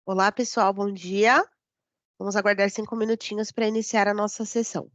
Olá, pessoal, bom dia. Vamos aguardar 5 minutinhos para iniciar a nossa sessão.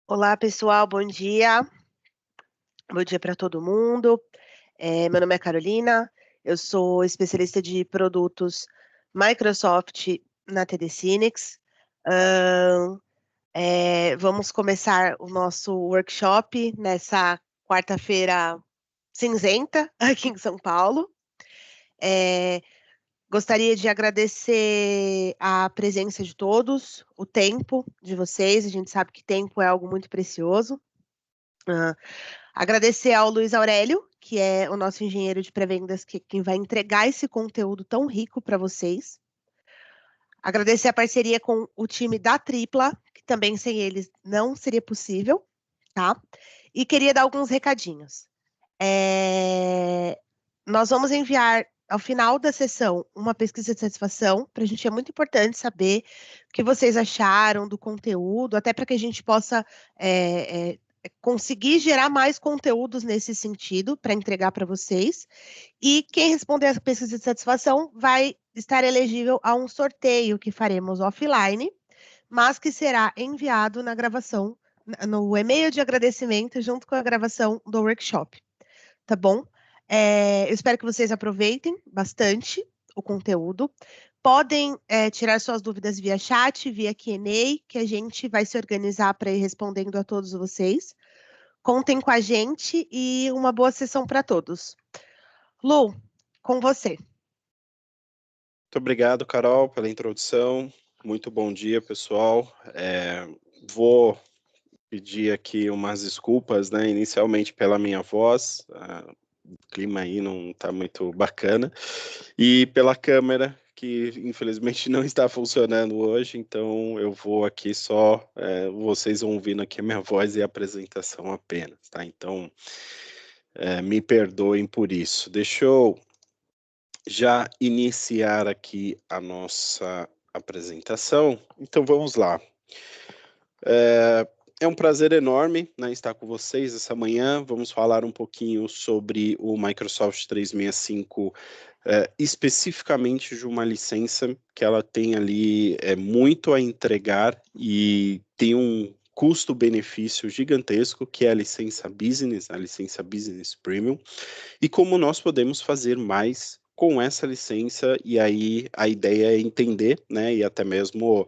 Olá, pessoal, bom dia. Bom dia para todo mundo. Meu nome é Carolina, eu sou especialista de produtos Microsoft na TD Synnex. Ahn, Vamos começar o nosso workshop nessa quarta-feira cinzenta aqui em São Paulo. Eh, Gostaria de agradecer a presença de todos, o tempo de vocês. A gente sabe que tempo é algo muito precioso. Ah, Agradecer ao Luiz Aurélio, que é o nosso engenheiro de pré-vendas, quem vai entregar esse conteúdo tão rico para vocês. Agradecer a parceria com o time da Tripla, que também sem eles não seria possível, tá? E queria dar alguns recadinhos. É, Nós vamos enviar ao final da sessão uma pesquisa de satisfação. Para a gente é muito importante saber o que vocês acharam do conteúdo, até para que a gente possa conseguir gerar mais conteúdos nesse sentido para entregar para vocês. E quem responder essa pesquisa de satisfação vai estar elegível a um sorteio que faremos offline, mas que será enviado na gravação, no e-mail de agradecimento, junto com a gravação do workshop. Tá bom? Eu espero que vocês aproveitem bastante o conteúdo. podem tirar suas dúvidas via chat, via Q&A, que a gente vai se organizar para ir respondendo a todos vocês. Contem com a gente e uma boa sessão para todos. Lu, com você. Muito obrigado, Carol, pela introdução. Muito bom dia, pessoal. Vou pedir aqui umas desculpas, né, inicialmente pela minha voz, o clima aí não está muito bacana, e pela câmera, que infelizmente não está funcionando hoje, então eu vou aqui só, vocês vão ouvindo aqui a minha voz e a apresentação apenas, tá? Então, me perdoem por isso. Deixa eu já iniciar aqui a nossa apresentação. Então vamos lá. É um prazer enorme, né, estar com vocês essa manhã. Vamos falar um pouquinho sobre o Microsoft 365, especificamente de uma licença que ela tem ali muito a entregar e tem um custo-benefício gigantesco, que é a licença Business Premium, e como nós podemos fazer mais com essa licença, e aí a ideia é entender, né, e até mesmo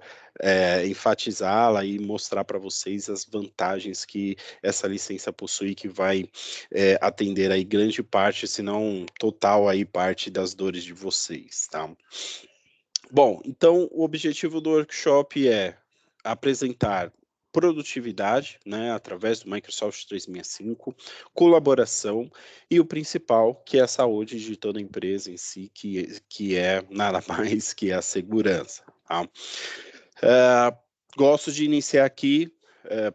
enfatizá-la e mostrar para vocês as vantagens que essa licença possui, que vai atender aí grande parte, se não total aí parte das dores de vocês, tá? Bom, então o objetivo do workshop é apresentar produtividade, né, através do Microsoft 365, colaboração e o principal, que é a saúde de toda a empresa em si, que é nada mais que a segurança. Tá? Gosto de iniciar aqui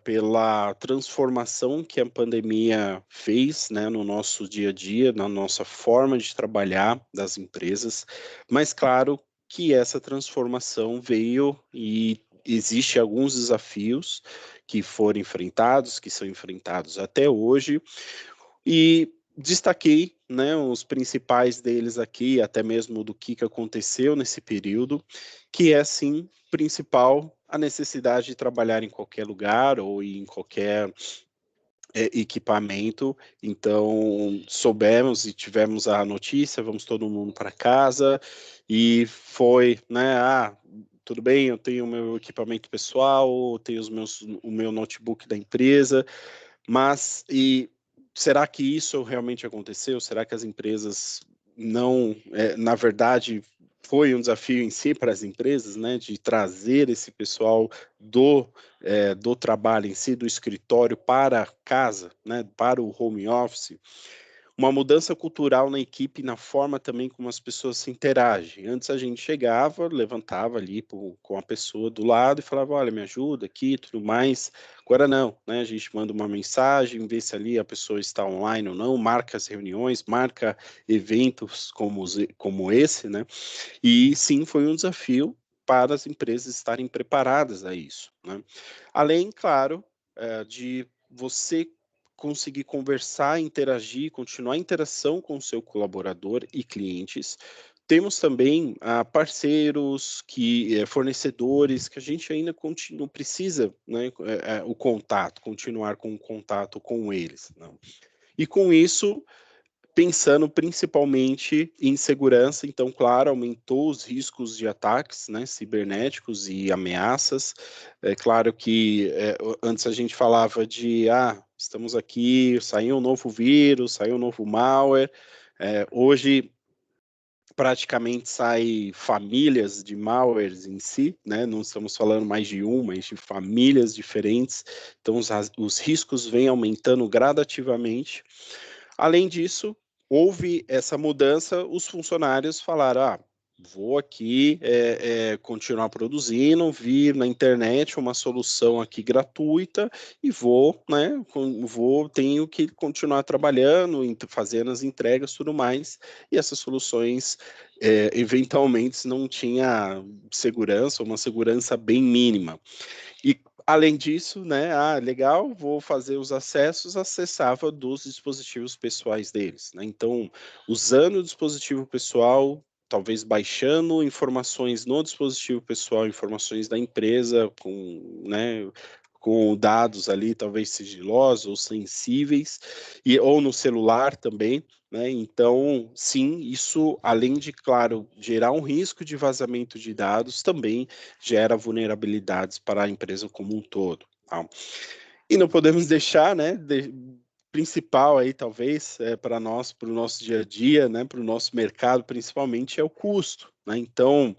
pela transformação que a pandemia fez, né, no nosso dia a dia, na nossa forma de trabalhar das empresas, mas claro que essa transformação veio e existe alguns desafios que foram enfrentados, que são enfrentados até hoje, e destaquei, né, os principais deles aqui, até mesmo do que aconteceu nesse período, que é, sim, principal a necessidade de trabalhar em qualquer lugar ou em qualquer equipamento. Então, soubemos e tivemos a notícia, vamos todo mundo para casa, e foi, né, tudo bem, eu tenho o meu equipamento pessoal, tenho o meu notebook da empresa, mas será que isso realmente aconteceu? Será que as empresas não, na verdade, foi um desafio em si para as empresas, né, de trazer esse pessoal do trabalho em si, do escritório para casa, né, para o home office? Uma mudança cultural na equipe, na forma também como as pessoas se interagem. Antes a gente chegava, levantava ali com a pessoa do lado e falava, olha, me ajuda aqui, tudo mais. Agora não, né? A gente manda uma mensagem, vê se ali a pessoa está online ou não, marca as reuniões, marca eventos como esse, né? E sim, foi um desafio para as empresas estarem preparadas a isso, né? Além, claro, de você conseguir conversar, interagir, continuar a interação com o seu colaborador e clientes. Temos também parceiros, fornecedores, que a gente ainda precisa, né, o contato, continuar com o contato com eles. Não? E com isso, pensando principalmente em segurança, então, claro, aumentou os riscos de ataques, né, cibernéticos e ameaças. É claro que antes a gente falava de, estamos aqui, saiu um novo vírus, saiu um novo malware. Hoje, praticamente sai famílias de malwares em si, né? Não estamos falando mais de uma, mas de famílias diferentes. Então, os riscos vêm aumentando gradativamente. Além disso, houve essa mudança, os funcionários falaram, vou aqui continuar produzindo, vi na internet uma solução aqui gratuita e tenho que continuar trabalhando, fazendo as entregas, tudo mais, e essas soluções eventualmente não tinha segurança, uma segurança bem mínima. E além disso, né, legal, vou fazer os acessos, acessava dos dispositivos pessoais deles, né? Então, usando o dispositivo pessoal, talvez baixando informações no dispositivo pessoal, informações da empresa, com dados ali, talvez sigilosos ou sensíveis, ou no celular também, né? Então, sim, isso, além de, claro, gerar um risco de vazamento de dados, também gera vulnerabilidades para a empresa como um todo. Tá? E não podemos deixar, né, principal aí, talvez, para nós, para o nosso dia a dia, né, para o nosso mercado, principalmente, é o custo, né? Então,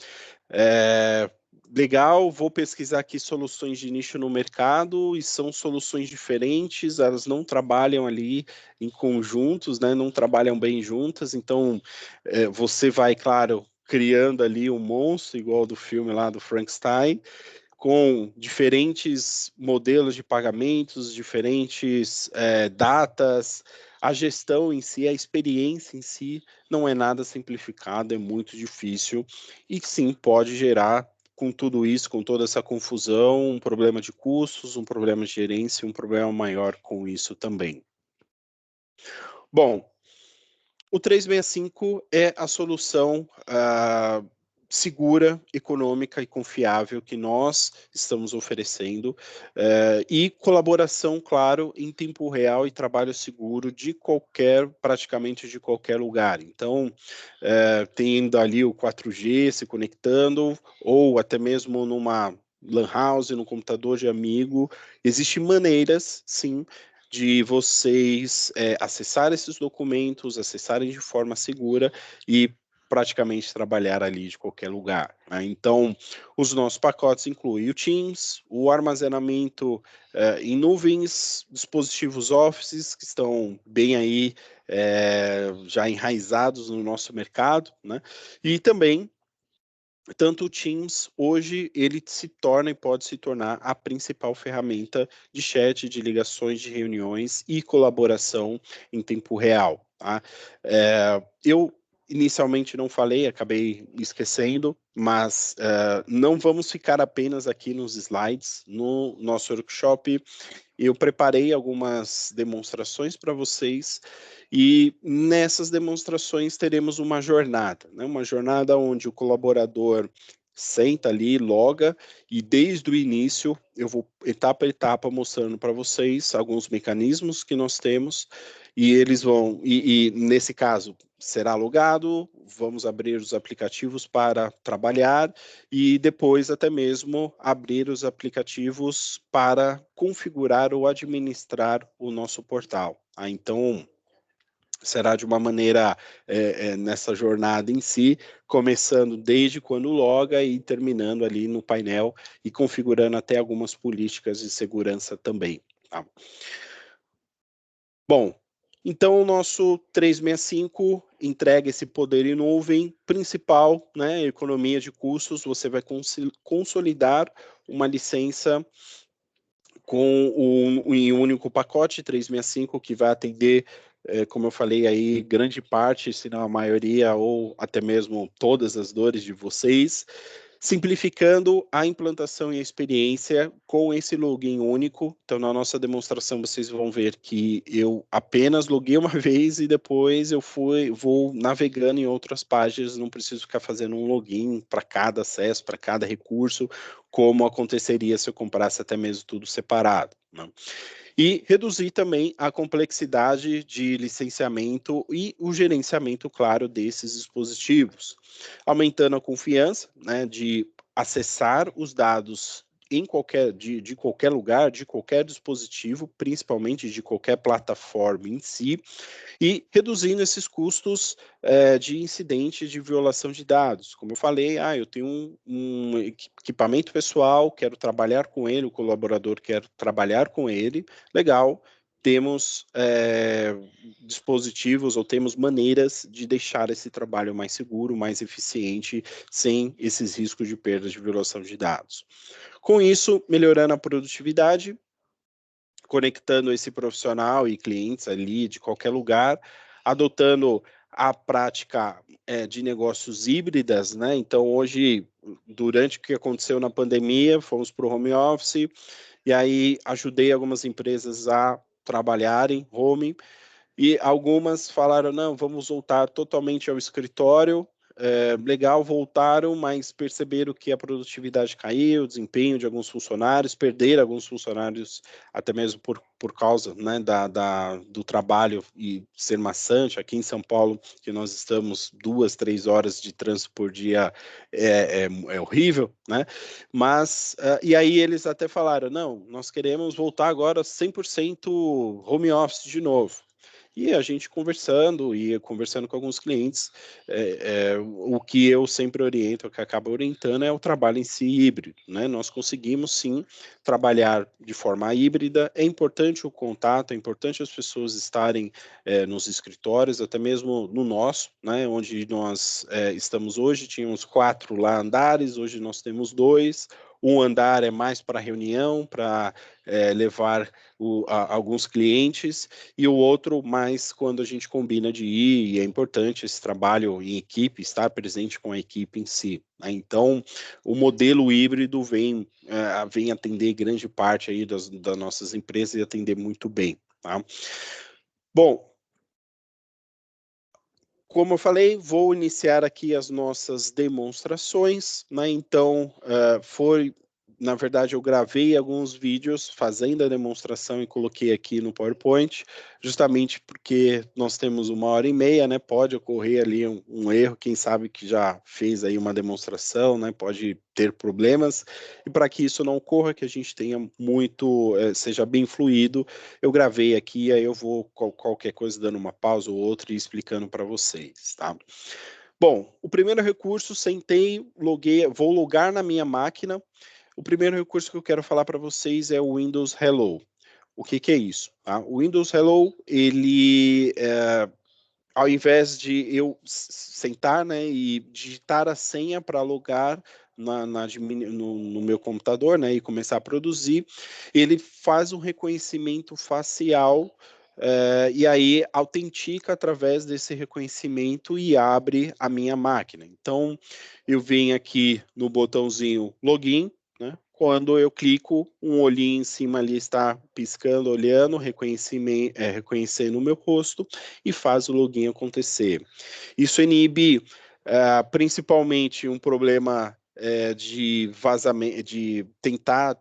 é, legal, vou pesquisar aqui soluções de nicho no mercado e são soluções diferentes, elas não trabalham ali em conjuntos, né, não trabalham bem juntas, então você vai, claro, criando ali um monstro, igual do filme lá do Frankenstein, com diferentes modelos de pagamentos, diferentes datas, a gestão em si, a experiência em si, não é nada simplificado, é muito difícil, e sim, pode gerar, com tudo isso, com toda essa confusão, um problema de custos, um problema de gerência, um problema maior com isso também. Bom, o 365 é a solução segura, econômica e confiável que nós estamos oferecendo e colaboração, claro, em tempo real e trabalho seguro de praticamente de qualquer lugar. Então, tendo ali o 4G se conectando ou até mesmo numa lan house, no computador de amigo, existem maneiras, sim, de vocês acessar esses documentos, acessarem de forma segura e praticamente trabalhar ali de qualquer lugar. Né? Então, os nossos pacotes incluem o Teams, o armazenamento em nuvens, dispositivos Office que estão bem aí já enraizados no nosso mercado, né? E também tanto o Teams, hoje, ele se torna e pode se tornar a principal ferramenta de chat, de ligações, de reuniões e colaboração em tempo real. Tá? Eu inicialmente não falei, acabei esquecendo, mas não vamos ficar apenas aqui nos slides. No nosso workshop, eu preparei algumas demonstrações para vocês e nessas demonstrações teremos uma jornada, né? Uma jornada onde o colaborador senta ali, loga e desde o início eu vou etapa a etapa mostrando para vocês alguns mecanismos que nós temos e eles vão e nesse caso será logado, vamos abrir os aplicativos para trabalhar e depois até mesmo abrir os aplicativos para configurar ou administrar o nosso portal. Então, será de uma maneira nessa jornada em si, começando desde quando loga e terminando ali no painel e configurando até algumas políticas de segurança também. Tá? Bom, então o nosso 365 entrega esse poder em nuvem principal, né, economia de custos, você vai consolidar uma licença com em um único pacote 365 que vai atender, como eu falei aí, grande parte, se não a maioria ou até mesmo todas as dores de vocês, simplificando a implantação e a experiência com esse login único. Então, na nossa demonstração, vocês vão ver que eu apenas loguei uma vez e depois vou navegando em outras páginas, não preciso ficar fazendo um login para cada acesso, para cada recurso, como aconteceria se eu comprasse até mesmo tudo separado. Né? E reduzir também a complexidade de licenciamento e o gerenciamento, claro, desses dispositivos, aumentando a confiança, né, de acessar os dados de qualquer lugar, de qualquer dispositivo, principalmente de qualquer plataforma em si, e reduzindo esses custos de incidentes de violação de dados. Como eu falei, eu tenho um equipamento pessoal, quero trabalhar com ele, o colaborador quer trabalhar com ele, legal, temos dispositivos ou temos maneiras de deixar esse trabalho mais seguro, mais eficiente, sem esses riscos de perda de violação de dados. Com isso, melhorando a produtividade, conectando esse profissional e clientes ali de qualquer lugar, adotando a prática de negócios híbridas, né? Então, hoje, durante o que aconteceu na pandemia, fomos para o home office, e aí ajudei algumas empresas a trabalharem home, e algumas falaram, não, vamos voltar totalmente ao escritório, legal, voltaram, mas perceberam que a produtividade caiu, o desempenho de alguns funcionários, perderam alguns funcionários até mesmo por causa, né, do trabalho e ser maçante. Aqui em São Paulo, que nós estamos 2, 3 horas de trânsito por dia, é horrível, né? Mas, e aí eles até falaram, não, nós queremos voltar agora 100% home office de novo. E a gente conversando com alguns clientes, o que eu sempre oriento, o que acaba orientando é o trabalho em si híbrido, né? Nós conseguimos sim trabalhar de forma híbrida, é importante o contato, é importante as pessoas estarem nos escritórios, até mesmo no nosso, né? Onde nós estamos hoje, tínhamos 4 lá andares, hoje nós temos 2, um andar é mais para reunião, para levar alguns clientes, e o outro mais quando a gente combina de ir, e é importante esse trabalho em equipe, estar presente com a equipe em si, né? Então, o modelo híbrido vem atender grande parte aí das nossas empresas e atender muito bem, tá? Bom, como eu falei, vou iniciar aqui as nossas demonstrações, né? Então, na verdade, eu gravei alguns vídeos fazendo a demonstração e coloquei aqui no PowerPoint, justamente porque nós temos 1h30, né? Pode ocorrer ali um erro, quem sabe que já fez aí uma demonstração, né? Pode ter problemas, e para que isso não ocorra, que a gente tenha seja bem fluido, eu gravei aqui, aí eu vou qualquer coisa dando uma pausa ou outra e explicando para vocês, tá? Bom, o primeiro recurso, vou logar na minha máquina. O primeiro recurso que eu quero falar para vocês é o Windows Hello. O que é isso? Tá? O Windows Hello, ele, ao invés de eu sentar, né, e digitar a senha para logar no meu computador, né, e começar a produzir, ele faz um reconhecimento facial, e aí autentica através desse reconhecimento e abre a minha máquina. Então, eu venho aqui no botãozinho Login, né? Quando eu clico, um olhinho em cima ali está piscando, olhando, reconhecendo o meu rosto e faz o login acontecer. Isso inibe principalmente um problema de vazamento, de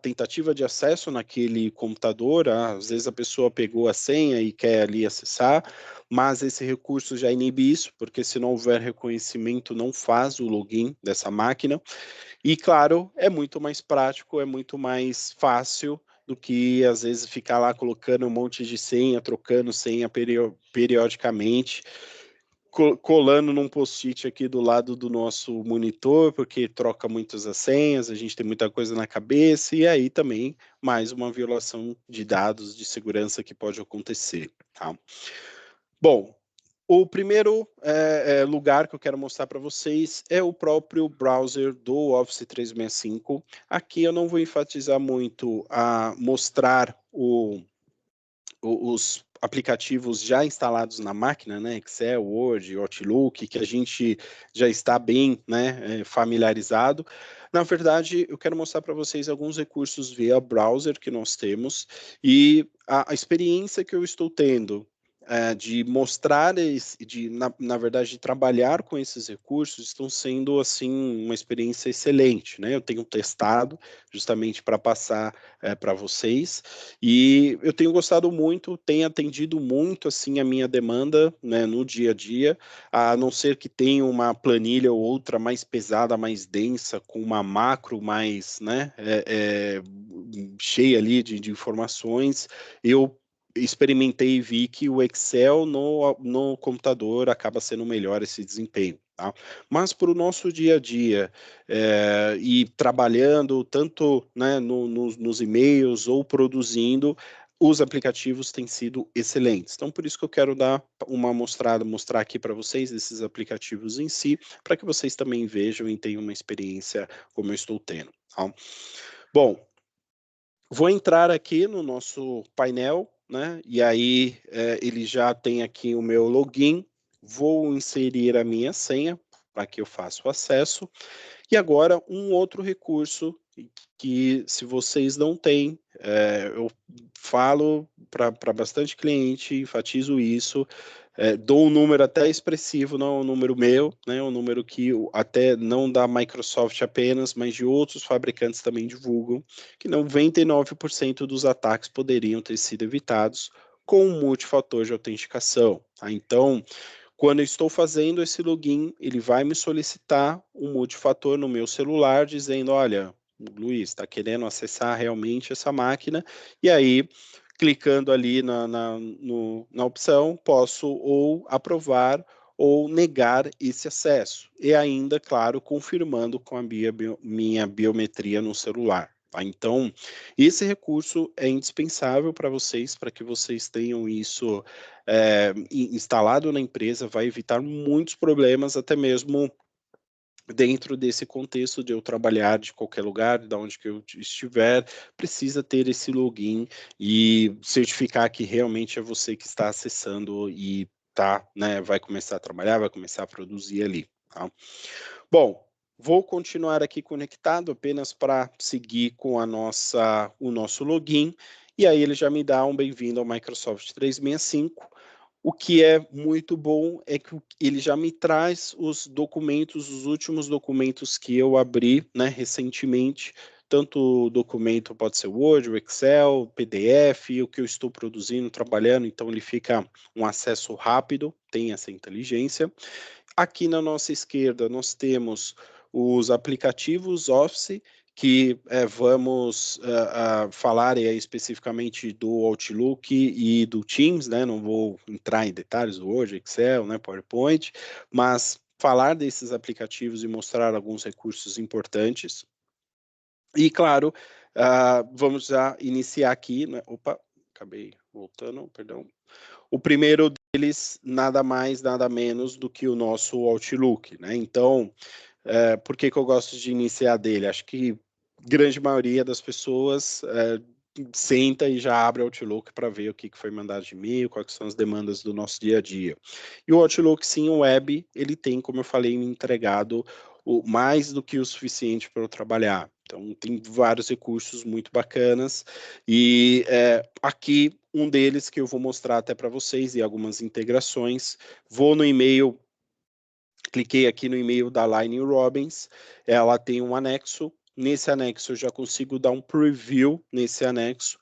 tentativa de acesso naquele computador. Às vezes a pessoa pegou a senha e quer ali acessar, mas esse recurso já inibe isso, porque se não houver reconhecimento, não faz o login dessa máquina. E, claro, é muito mais prático, é muito mais fácil do que, às vezes, ficar lá colocando um monte de senha, trocando senha periodicamente, colando num post-it aqui do lado do nosso monitor, porque troca muitas as senhas, a gente tem muita coisa na cabeça, e aí também mais uma violação de dados de segurança que pode acontecer, tá? Bom, o primeiro lugar que eu quero mostrar para vocês é o próprio browser do Office 365. Aqui eu não vou enfatizar muito a mostrar os aplicativos já instalados na máquina, né, Excel, Word, Outlook, que a gente já está bem, né, familiarizado. Na verdade, eu quero mostrar para vocês alguns recursos via browser que nós temos e a experiência que eu estou tendo de mostrar, na verdade, de trabalhar com esses recursos, estão sendo, assim, uma experiência excelente, né? Eu tenho testado justamente para passar para vocês, e eu tenho gostado muito, tem atendido muito, assim, a minha demanda, né, no dia a dia, a não ser que tenha uma planilha ou outra mais pesada, mais densa, com uma macro mais, né, cheia ali de informações, eu experimentei e vi que o Excel no computador acaba sendo melhor esse desempenho. Tá? Mas para o nosso dia a dia, e trabalhando tanto, né, nos e-mails ou produzindo, os aplicativos têm sido excelentes. Então, por isso que eu quero dar uma mostrar aqui para vocês esses aplicativos em si, para que vocês também vejam e tenham uma experiência como eu estou tendo. Tá? Bom, vou entrar aqui no nosso painel, né? E aí ele já tem aqui o meu login. Vou inserir a minha senha para que eu faça o acesso. E agora um outro recurso que, se vocês não têm, eu falo para bastante cliente, enfatizo isso, dou um número até expressivo, não é um número meu, né, um número que até não da Microsoft apenas, mas de outros fabricantes também divulgam, que 99% dos ataques poderiam ter sido evitados com um multifator de autenticação. Tá? Então, quando eu estou fazendo esse login, ele vai me solicitar um multifator no meu celular, dizendo, olha, Luiz, está querendo acessar realmente essa máquina, e aí, clicando ali na opção, posso ou aprovar ou negar esse acesso. E ainda, claro, confirmando com a minha biometria no celular. Tá? Então, esse recurso é indispensável para vocês, para que vocês tenham isso instalado na empresa, vai evitar muitos problemas, até mesmo dentro desse contexto de eu trabalhar de qualquer lugar, de onde que eu estiver, precisa ter esse login e certificar que realmente é você que está acessando e tá, né, vai começar a trabalhar, vai começar a produzir ali, tá? Bom, vou continuar aqui conectado apenas para seguir com o nosso login, e aí ele já me dá um bem-vindo ao Microsoft 365. O que é muito bom é que ele já me traz os documentos, os últimos documentos que eu abri, né, recentemente. Tanto o documento pode ser Word, Excel, PDF, o que eu estou produzindo, trabalhando, então ele fica um acesso rápido, tem essa inteligência. Aqui na nossa esquerda nós temos os aplicativos Office, que vamos falar especificamente do Outlook e do Teams, né? Não vou entrar em detalhes do Word, Excel, né? PowerPoint, mas falar desses aplicativos e mostrar alguns recursos importantes. E claro, vamos já iniciar aqui, né? Opa, acabei voltando, perdão. O primeiro deles, nada mais, nada menos do que o nosso Outlook, né? Então, por que que eu gosto de iniciar dele? Acho que grande maioria das pessoas senta e já abre o Outlook para ver o que que foi mandado de e-mail, quais são as demandas do nosso dia a dia. E o Outlook, sim, o web, ele tem, como eu falei, me entregado mais do que o suficiente para eu trabalhar. Então, tem vários recursos muito bacanas. E aqui, um deles que eu vou mostrar até para vocês e algumas integrações. Vou no e-mail, cliquei aqui no e-mail da Line Robbins, ela tem um anexo. Nesse anexo, eu já consigo dar um preview nesse anexo.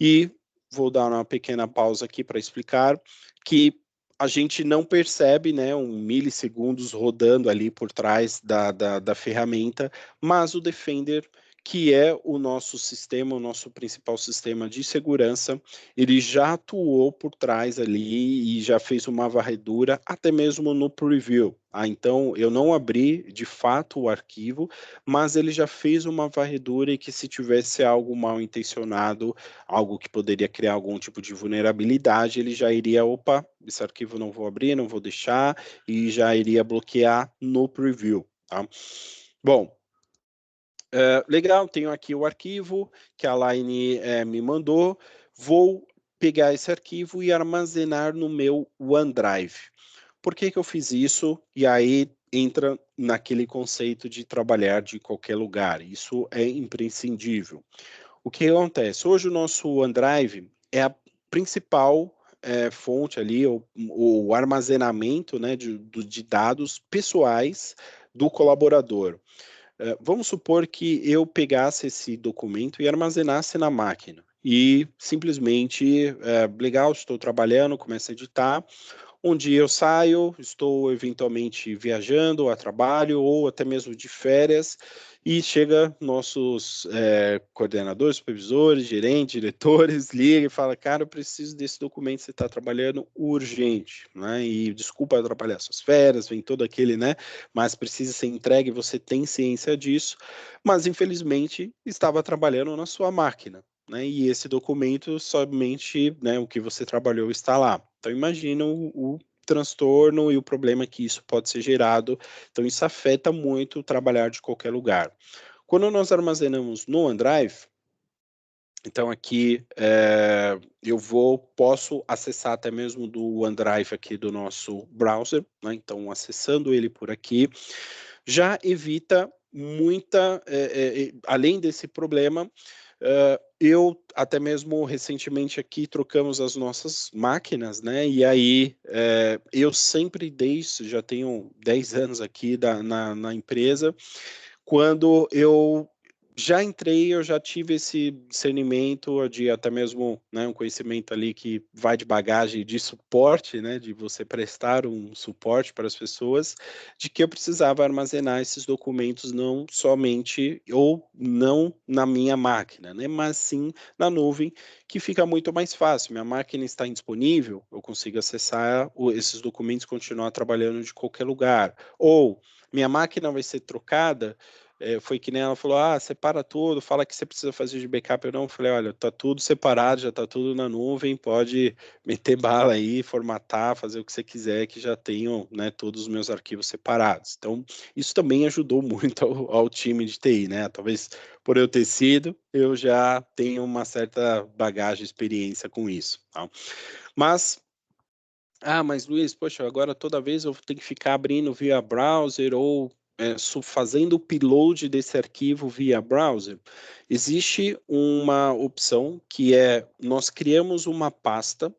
E vou dar uma pequena pausa aqui para explicar que a gente não percebe, né, um milissegundos rodando ali por trás da ferramenta, mas o Defender, que é o nosso sistema, o nosso principal sistema de segurança, ele já atuou por trás ali e já fez uma varredura, até mesmo no preview. Então, eu não abri de fato o arquivo, mas ele já fez uma varredura e que se tivesse algo mal intencionado, algo que poderia criar algum tipo de vulnerabilidade, ele já iria, opa, esse arquivo não vou abrir, não vou deixar, e já iria bloquear no preview, tá? Bom, legal, tenho aqui o arquivo que a Line me mandou, vou pegar esse arquivo e armazenar no meu OneDrive. Por que que eu fiz isso? E aí entra naquele conceito de trabalhar de qualquer lugar. Isso é imprescindível. O que acontece? Hoje o nosso OneDrive é a principal fonte ali, o armazenamento, né, de dados pessoais do colaborador. Vamos supor que eu pegasse esse documento e armazenasse na máquina. E simplesmente, legal, estou trabalhando, começo a editar. Um dia eu saio, estou eventualmente viajando a trabalho ou até mesmo de férias e chega nossos coordenadores, supervisores, gerentes, diretores, liga e fala, cara, eu preciso desse documento, você está trabalhando urgente, né? E desculpa atrapalhar suas férias, vem todo aquele, né? Mas precisa ser entregue, você tem ciência disso, mas infelizmente estava trabalhando na sua máquina. Né, e esse documento somente, né, o que você trabalhou está lá. Então imagina o transtorno e o problema que isso pode ser gerado. Então isso afeta muito o trabalhar de qualquer lugar. Quando nós armazenamos no OneDrive, então aqui eu posso acessar até mesmo do OneDrive aqui do nosso browser, né? Então acessando ele por aqui, já evita muita, além desse problema, Eu até mesmo recentemente aqui trocamos as nossas máquinas, né? E aí eu sempre desde, já tenho 10 anos aqui na empresa, quando eu já entrei, eu já tive esse discernimento de até mesmo, né, um conhecimento ali que vai de bagagem de suporte, né, de você prestar um suporte para as pessoas, de que eu precisava armazenar esses documentos não somente ou não na minha máquina, né, mas sim na nuvem, que fica muito mais fácil. Minha máquina está indisponível, eu consigo acessar esses documentos e continuar trabalhando de qualquer lugar. Ou minha máquina vai ser trocada, foi que nem ela falou, separa tudo, fala que você precisa fazer de backup. Eu não, falei, olha, tá tudo separado, já tá tudo na nuvem, pode meter bala aí, formatar, fazer o que você quiser, que já tenho, né, todos os meus arquivos separados. Então, isso também ajudou muito ao time de TI, né? Talvez por eu ter sido, eu já tenho uma certa bagagem, experiência com isso, tá? Mas mas Luiz, poxa, agora toda vez eu tenho que ficar abrindo via browser ou fazendo o upload desse arquivo via browser. Existe uma opção que é, nós criamos uma pasta,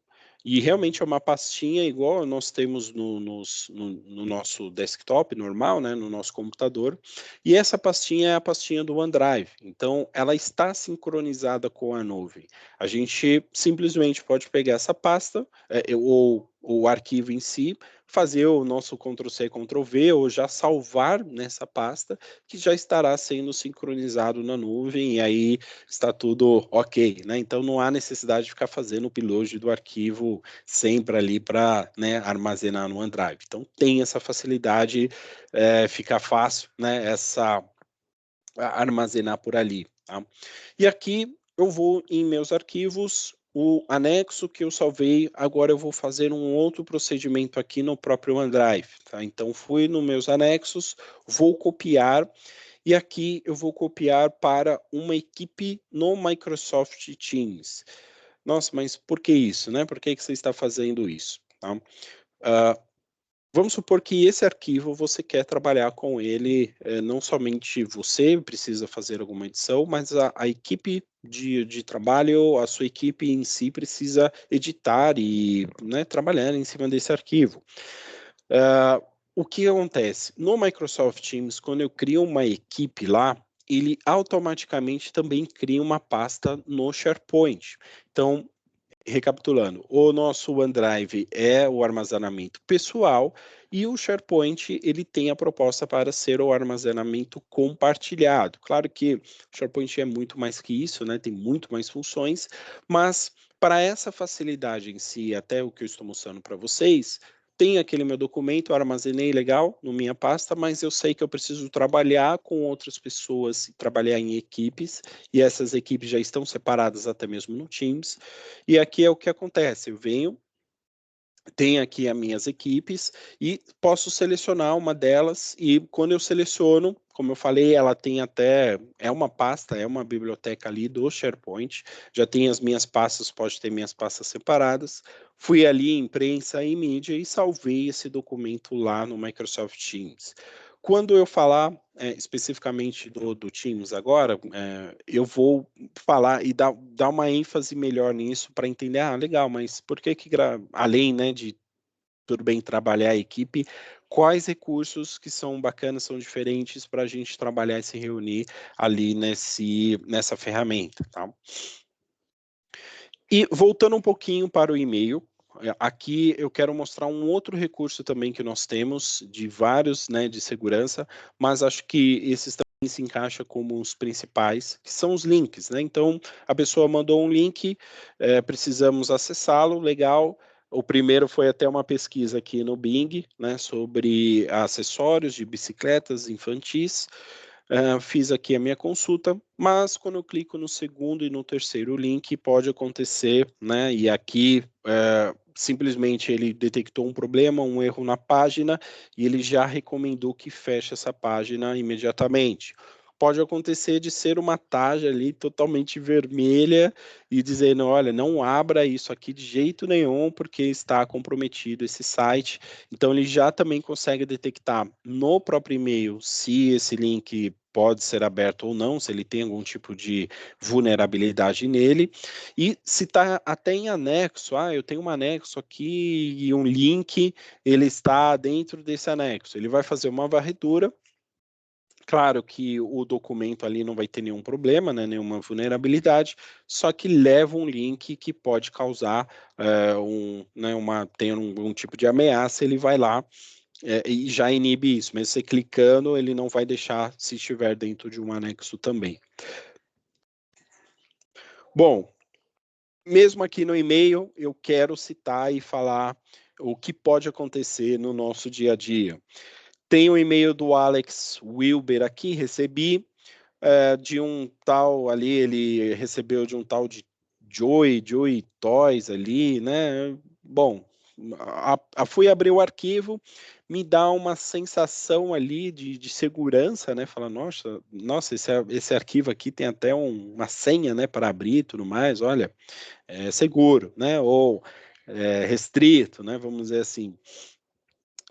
e realmente é uma pastinha igual nós temos no nosso desktop normal, né, no nosso computador, e essa pastinha é a pastinha do OneDrive. Então, ela está sincronizada com a nuvem. A gente simplesmente pode pegar essa pasta, ou o arquivo em si, fazer o nosso Ctrl+C, Ctrl+V, ou já salvar nessa pasta, que já estará sendo sincronizado na nuvem, e aí está tudo ok, né? Então não há necessidade de ficar fazendo o upload do arquivo sempre ali para, né, armazenar no OneDrive. Então tem essa facilidade, fica fácil, né, armazenar por ali, tá? E aqui eu vou em meus arquivos, o anexo que eu salvei, agora eu vou fazer um outro procedimento aqui no próprio OneDrive, tá? Então fui nos meus anexos, vou copiar, e aqui eu vou copiar para uma equipe no Microsoft Teams. Nossa, mas por que isso, né? Por que você está fazendo isso, tá? Vamos supor que esse arquivo você quer trabalhar com ele, não somente você precisa fazer alguma edição, mas a equipe de trabalho, a sua equipe em si precisa editar e, né, trabalhar em cima desse arquivo. O que acontece? No Microsoft Teams, quando eu crio uma equipe lá, ele automaticamente também cria uma pasta no SharePoint. Então, recapitulando, o nosso OneDrive é o armazenamento pessoal e o SharePoint ele tem a proposta para ser o armazenamento compartilhado. Claro que o SharePoint é muito mais que isso, né? Tem muito mais funções, mas para essa facilidade em si, até o que eu estou mostrando para vocês, tem aquele meu documento, eu armazenei legal no minha pasta, mas eu sei que eu preciso trabalhar com outras pessoas, trabalhar em equipes, e essas equipes já estão separadas até mesmo no Teams. E aqui é o que acontece, eu venho, tenho aqui as minhas equipes e posso selecionar uma delas, e quando eu seleciono, como eu falei, ela tem até, é uma pasta, é uma biblioteca ali do SharePoint, já tem as minhas pastas, pode ter minhas pastas separadas, fui ali em imprensa e mídia e salvei esse documento lá no Microsoft Teams. Quando eu falar especificamente do Teams agora, eu vou falar e dar uma ênfase melhor nisso para entender, legal, mas por que além, né, de tudo bem trabalhar a equipe, quais recursos que são bacanas, são diferentes para a gente trabalhar e se reunir ali nessa ferramenta, tá? E voltando um pouquinho para o e-mail, aqui eu quero mostrar um outro recurso também que nós temos, de vários, né, de segurança, mas acho que esses também se encaixam como os principais, que são os links, né? Então, a pessoa mandou um link, precisamos acessá-lo, legal. O primeiro foi até uma pesquisa aqui no Bing, né, sobre acessórios de bicicletas infantis. Fiz aqui a minha consulta, mas quando eu clico no segundo e no terceiro link, pode acontecer, né? E aqui simplesmente ele detectou um problema, um erro na página, e ele já recomendou que feche essa página imediatamente. Pode acontecer de ser uma tarja ali totalmente vermelha e dizendo, olha, não abra isso aqui de jeito nenhum, porque está comprometido esse site. Então ele já também consegue detectar no próprio e-mail se esse link pode ser aberto ou não, se ele tem algum tipo de vulnerabilidade nele, e se está até em anexo, eu tenho um anexo aqui e um link, ele está dentro desse anexo, ele vai fazer uma varredura. Claro que o documento ali não vai ter nenhum problema, né, nenhuma vulnerabilidade, só que leva um link que pode causar tem um tipo de ameaça, ele vai lá e já inibe isso, mas você clicando, ele não vai deixar se estiver dentro de um anexo também. Bom, mesmo aqui no e-mail, eu quero citar e falar o que pode acontecer no nosso dia a dia. Tem o e-mail do Alex Wilber aqui, recebi, de um tal ali, ele recebeu de um tal de Joey Toys ali, né? Bom, fui abrir o arquivo, me dá uma sensação ali de segurança, né? Fala, nossa, esse arquivo aqui tem até uma senha, né, para abrir e tudo mais, olha, é seguro, né? Ou restrito, né? Vamos dizer assim.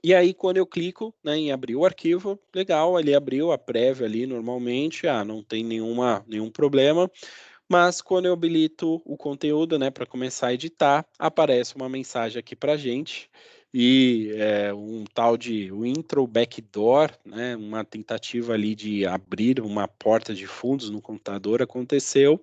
E aí, quando eu clico, né, em abrir o arquivo, legal, ele abriu a prévia ali normalmente, não tem nenhum problema, mas quando eu habilito o conteúdo, né, para começar a editar, aparece uma mensagem aqui para a gente, e um tal de o intro backdoor, né, uma tentativa ali de abrir uma porta de fundos no computador aconteceu.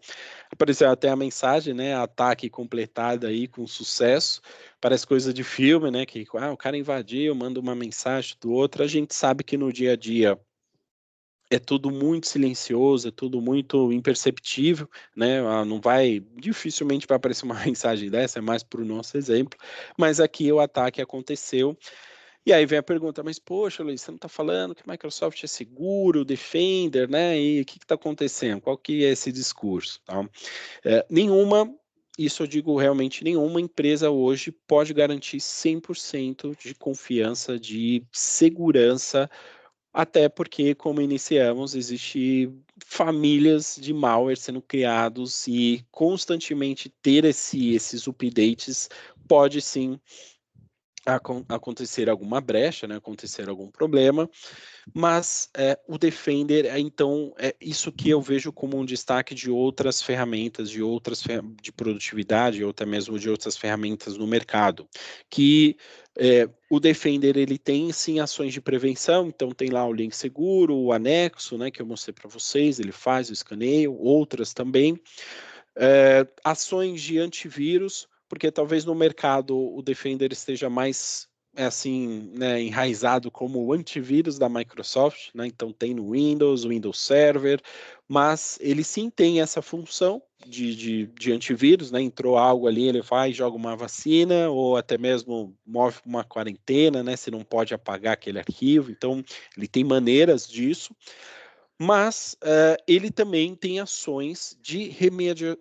Apareceu até a mensagem, né, ataque completado aí com sucesso. Parece coisa de filme, né, que o cara invadiu, manda uma mensagem do outro. A gente sabe que no dia a dia é tudo muito silencioso, é tudo muito imperceptível, né? Não vai, dificilmente vai aparecer uma mensagem dessa, é mais para o nosso exemplo, mas aqui o ataque aconteceu. E aí vem a pergunta, mas poxa, Luiz, você não está falando que a Microsoft é seguro, Defender, né? E o que está acontecendo? Qual que é esse discurso? Tá? Isso eu digo realmente, nenhuma empresa hoje pode garantir 100% de confiança, de segurança, até porque, como iniciamos, existe famílias de malware sendo criados e constantemente ter esses updates pode sim acontecer alguma brecha, né, acontecer algum problema, mas o Defender, então, é isso que eu vejo como um destaque de outras ferramentas, de produtividade, ou até mesmo de outras ferramentas no mercado, que o Defender, ele tem sim ações de prevenção, então tem lá o link seguro, o anexo, né, que eu mostrei para vocês, ele faz o escaneio, outras também, ações de antivírus, porque talvez no mercado o Defender esteja mais assim, né, enraizado como o antivírus da Microsoft, né? Então tem no Windows Server, mas ele sim tem essa função de antivírus, né? Entrou algo ali, ele vai, joga uma vacina, ou até mesmo move uma quarentena, né? Se não pode apagar aquele arquivo, então ele tem maneiras disso. Mas ele também tem ações de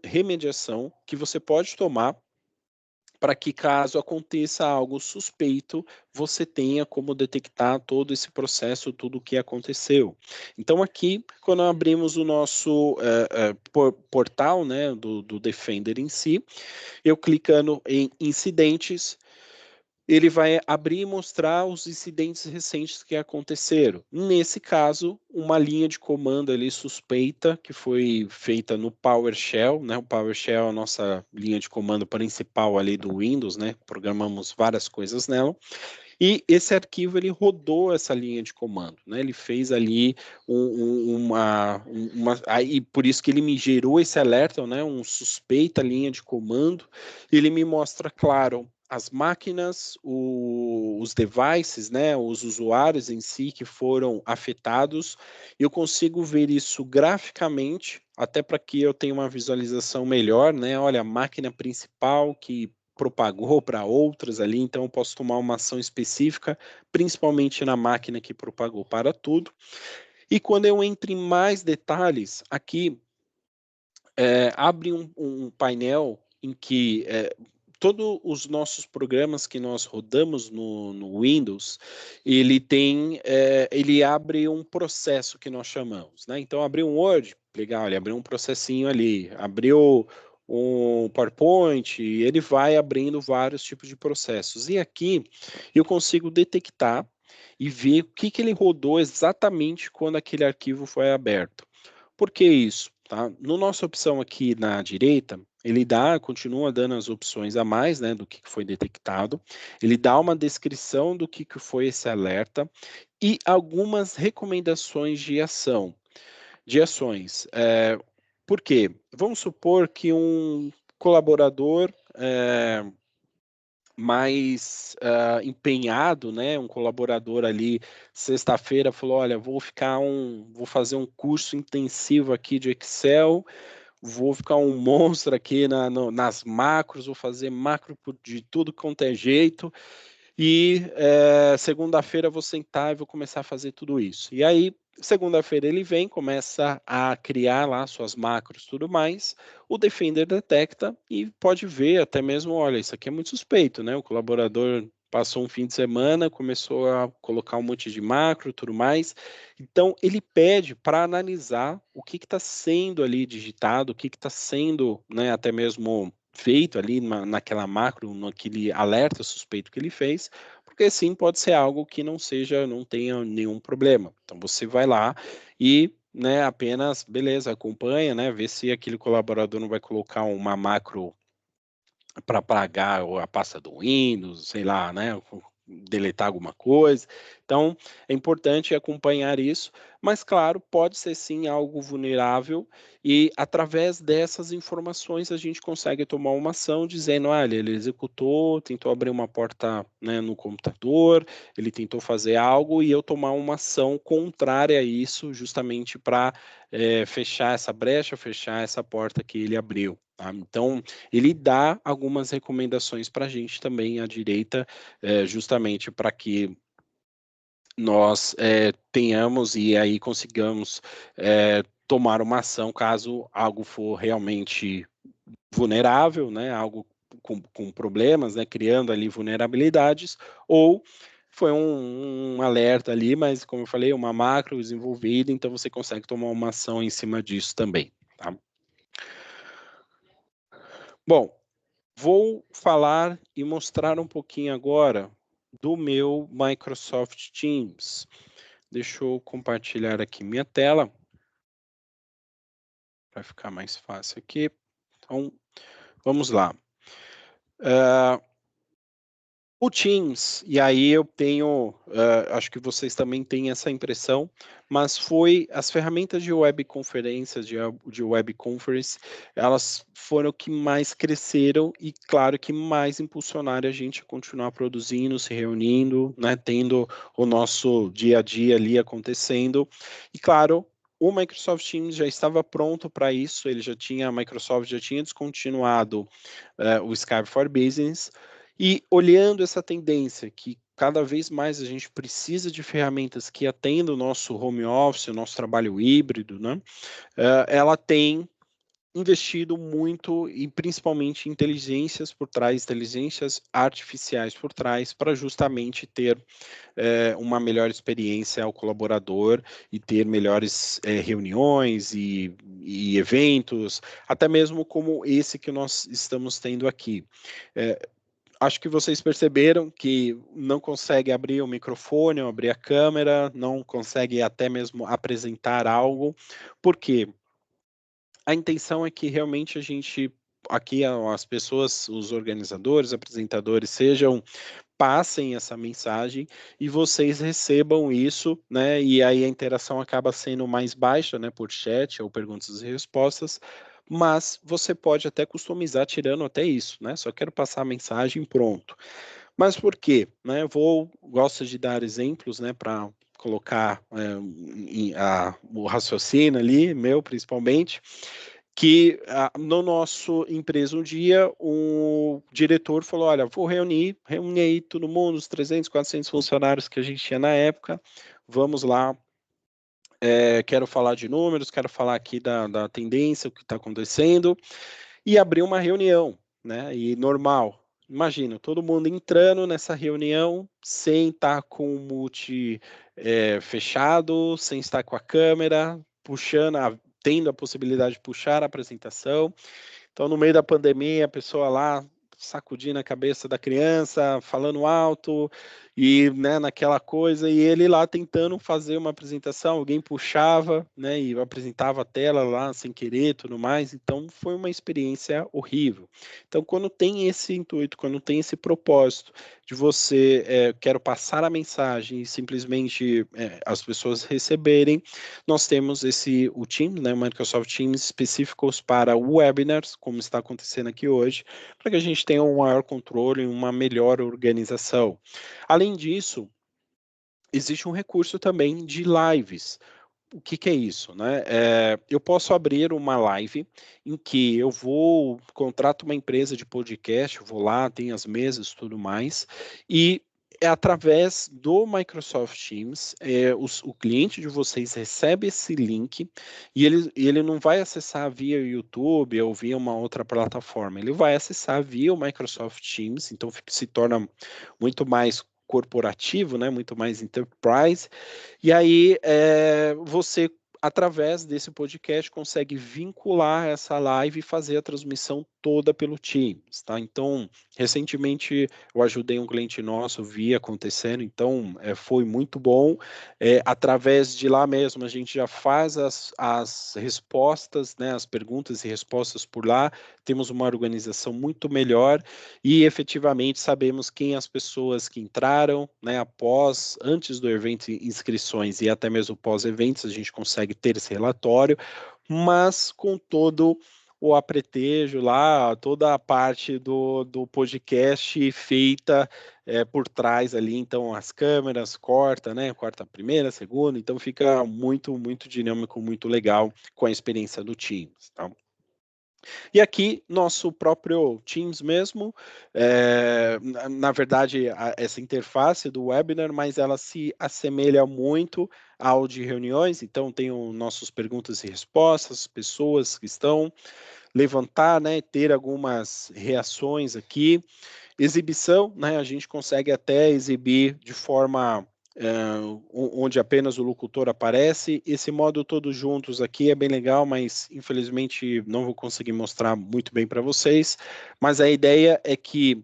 remediação que você pode tomar para que, caso aconteça algo suspeito, você tenha como detectar todo esse processo, tudo o que aconteceu. Então, aqui, quando abrimos o nosso portal, né, do Defender em si, eu clicando em incidentes, ele vai abrir e mostrar os incidentes recentes que aconteceram. Nesse caso, uma linha de comando ali suspeita, que foi feita no PowerShell, né? O PowerShell é a nossa linha de comando principal ali do Windows, né? Programamos várias coisas nela. E esse arquivo, ele rodou essa linha de comando, né? Ele fez ali aí por isso que ele me gerou esse alerta, né? Um suspeita linha de comando. Ele me mostra, claro, as máquinas, os devices, né? Os usuários em si que foram afetados. Eu consigo ver isso graficamente, até para que eu tenha uma visualização melhor, né? Olha, a máquina principal que propagou para outras ali, então eu posso tomar uma ação específica, principalmente na máquina que propagou para tudo. E quando eu entro em mais detalhes, aqui abre um painel em que todos os nossos programas que nós rodamos no Windows, ele abre um processo que nós chamamos, né? Então, abriu um Word, legal, ele abriu um processinho ali, abriu um PowerPoint, ele vai abrindo vários tipos de processos. E aqui eu consigo detectar e ver o que ele rodou exatamente quando aquele arquivo foi aberto. Por que isso? Tá? No nossa opção aqui na direita, ele continua dando as opções a mais, né, do que foi detectado. Ele dá uma descrição do que foi esse alerta e algumas recomendações de ação, de ações. Por quê? Vamos supor que um colaborador mais empenhado, né? Um colaborador ali, sexta-feira, falou: olha, vou fazer um curso intensivo aqui de Excel, vou ficar um monstro aqui nas macros, vou fazer macro de tudo quanto é jeito. E segunda-feira vou sentar e vou começar a fazer tudo isso. E aí, segunda-feira ele vem, começa a criar lá suas macros e tudo mais. O Defender detecta e pode ver até mesmo, olha, isso aqui é muito suspeito, né? O colaborador passou um fim de semana, começou a colocar um monte de macro e tudo mais. Então, ele pede para analisar o que está sendo ali digitado, o que está sendo, né, até mesmo feito ali naquela macro, naquele alerta suspeito que ele fez, porque sim, pode ser algo que não tenha nenhum problema. Então você vai lá e, né, apenas, beleza, acompanha, né, vê se aquele colaborador não vai colocar uma macro para apagar a pasta do Windows, sei lá, né, deletar alguma coisa. Então, é importante acompanhar isso, mas claro, pode ser sim algo vulnerável e através dessas informações a gente consegue tomar uma ação dizendo, olha, ele executou, tentou abrir uma porta, né, no computador, ele tentou fazer algo e eu tomar uma ação contrária a isso, justamente para fechar essa brecha, fechar essa porta que ele abriu. Tá? Então, ele dá algumas recomendações para a gente também à direita, justamente para que nós tenhamos e aí consigamos tomar uma ação caso algo for realmente vulnerável, né, algo com problemas, né, criando ali vulnerabilidades, ou foi um alerta ali, mas como eu falei, uma macro desenvolvida, então você consegue tomar uma ação em cima disso também. Tá? Bom, vou falar e mostrar um pouquinho agora do meu Microsoft Teams. Deixa eu compartilhar aqui minha tela para ficar mais fácil aqui. Então, vamos lá. O Teams, e aí eu tenho, acho que vocês também têm essa impressão, mas foi as ferramentas de webconferências, de web conference, elas foram o que mais cresceram e, claro, que mais impulsionaram a gente a continuar produzindo, se reunindo, né, tendo o nosso dia a dia ali acontecendo. E, claro, o Microsoft Teams já estava pronto para isso, a Microsoft já tinha descontinuado o Skype for Business, e olhando essa tendência que cada vez mais a gente precisa de ferramentas que atendam o nosso home office, o nosso trabalho híbrido, né? Ela tem investido muito e principalmente inteligências por trás, inteligências artificiais por trás, para justamente ter uma melhor experiência ao colaborador e ter melhores reuniões e eventos, até mesmo como esse que nós estamos tendo aqui. Acho que vocês perceberam que não consegue abrir o microfone, ou abrir a câmera, não consegue até mesmo apresentar algo. Por quê? A intenção é que realmente a gente, aqui as pessoas, os organizadores, apresentadores, passem essa mensagem e vocês recebam isso, né? E aí a interação acaba sendo mais baixa, né? Por chat ou perguntas e respostas, mas você pode até customizar tirando até isso, né? Só quero passar a mensagem, pronto. Mas por quê? Né? Gosto de dar exemplos, né? Para colocar o raciocínio ali, meu principalmente, que no nosso empresa um dia o diretor falou, olha, vou reunir aí todo mundo, os 300, 400 funcionários que a gente tinha na época, vamos lá, quero falar de números, quero falar aqui da tendência, o que está acontecendo, e abrir uma reunião, né, e normal. Imagina, todo mundo entrando nessa reunião sem estar com o multi fechado, sem estar com a câmera, tendo a possibilidade de puxar a apresentação. Então, no meio da pandemia, a pessoa lá sacudindo a cabeça da criança, falando alto, e, né, naquela coisa, e ele lá tentando fazer uma apresentação, alguém puxava, né, e eu apresentava a tela lá sem querer, tudo mais, então foi uma experiência horrível. Então, quando tem esse intuito, quando tem esse propósito de você, quero passar a mensagem e simplesmente as pessoas receberem, nós temos o Teams, né, o Microsoft Teams específicos para webinars, como está acontecendo aqui hoje, para que a gente tenha um maior controle e uma melhor organização. Além disso, existe um recurso também de lives. O que, que é isso, né? Eu posso abrir uma live em que eu contrato uma empresa de podcast, vou lá, tem as mesas e tudo mais, e é através do Microsoft Teams, o cliente de vocês recebe esse link e ele não vai acessar via YouTube ou via uma outra plataforma, ele vai acessar via o Microsoft Teams, então se torna muito mais corporativo, né, muito mais enterprise, e aí você, através desse podcast, consegue vincular essa live e fazer a transmissão toda pelo Teams, tá? Então, recentemente eu ajudei um cliente nosso, vi acontecendo, então foi muito bom. Através de lá mesmo, a gente já faz as respostas, né, as perguntas e respostas por lá, temos uma organização muito melhor e efetivamente sabemos quem as pessoas que entraram, né, antes do evento, inscrições e até mesmo pós-eventos, a gente consegue ter esse relatório, mas com todo o apretejo lá, toda a parte do podcast feita por trás ali, então as câmeras corta, né? Corta a primeira, a segunda, então fica muito, muito dinâmico, muito legal com a experiência do Teams, tá? E aqui, nosso próprio Teams mesmo, na verdade, essa interface do webinar, mas ela se assemelha muito ao de reuniões, então tem nossos perguntas e respostas, pessoas que estão, levantar, né, ter algumas reações aqui, exibição, né, a gente consegue até exibir de forma onde apenas o locutor aparece. Esse modo todos juntos aqui é bem legal, mas infelizmente não vou conseguir mostrar muito bem para vocês. Mas a ideia é que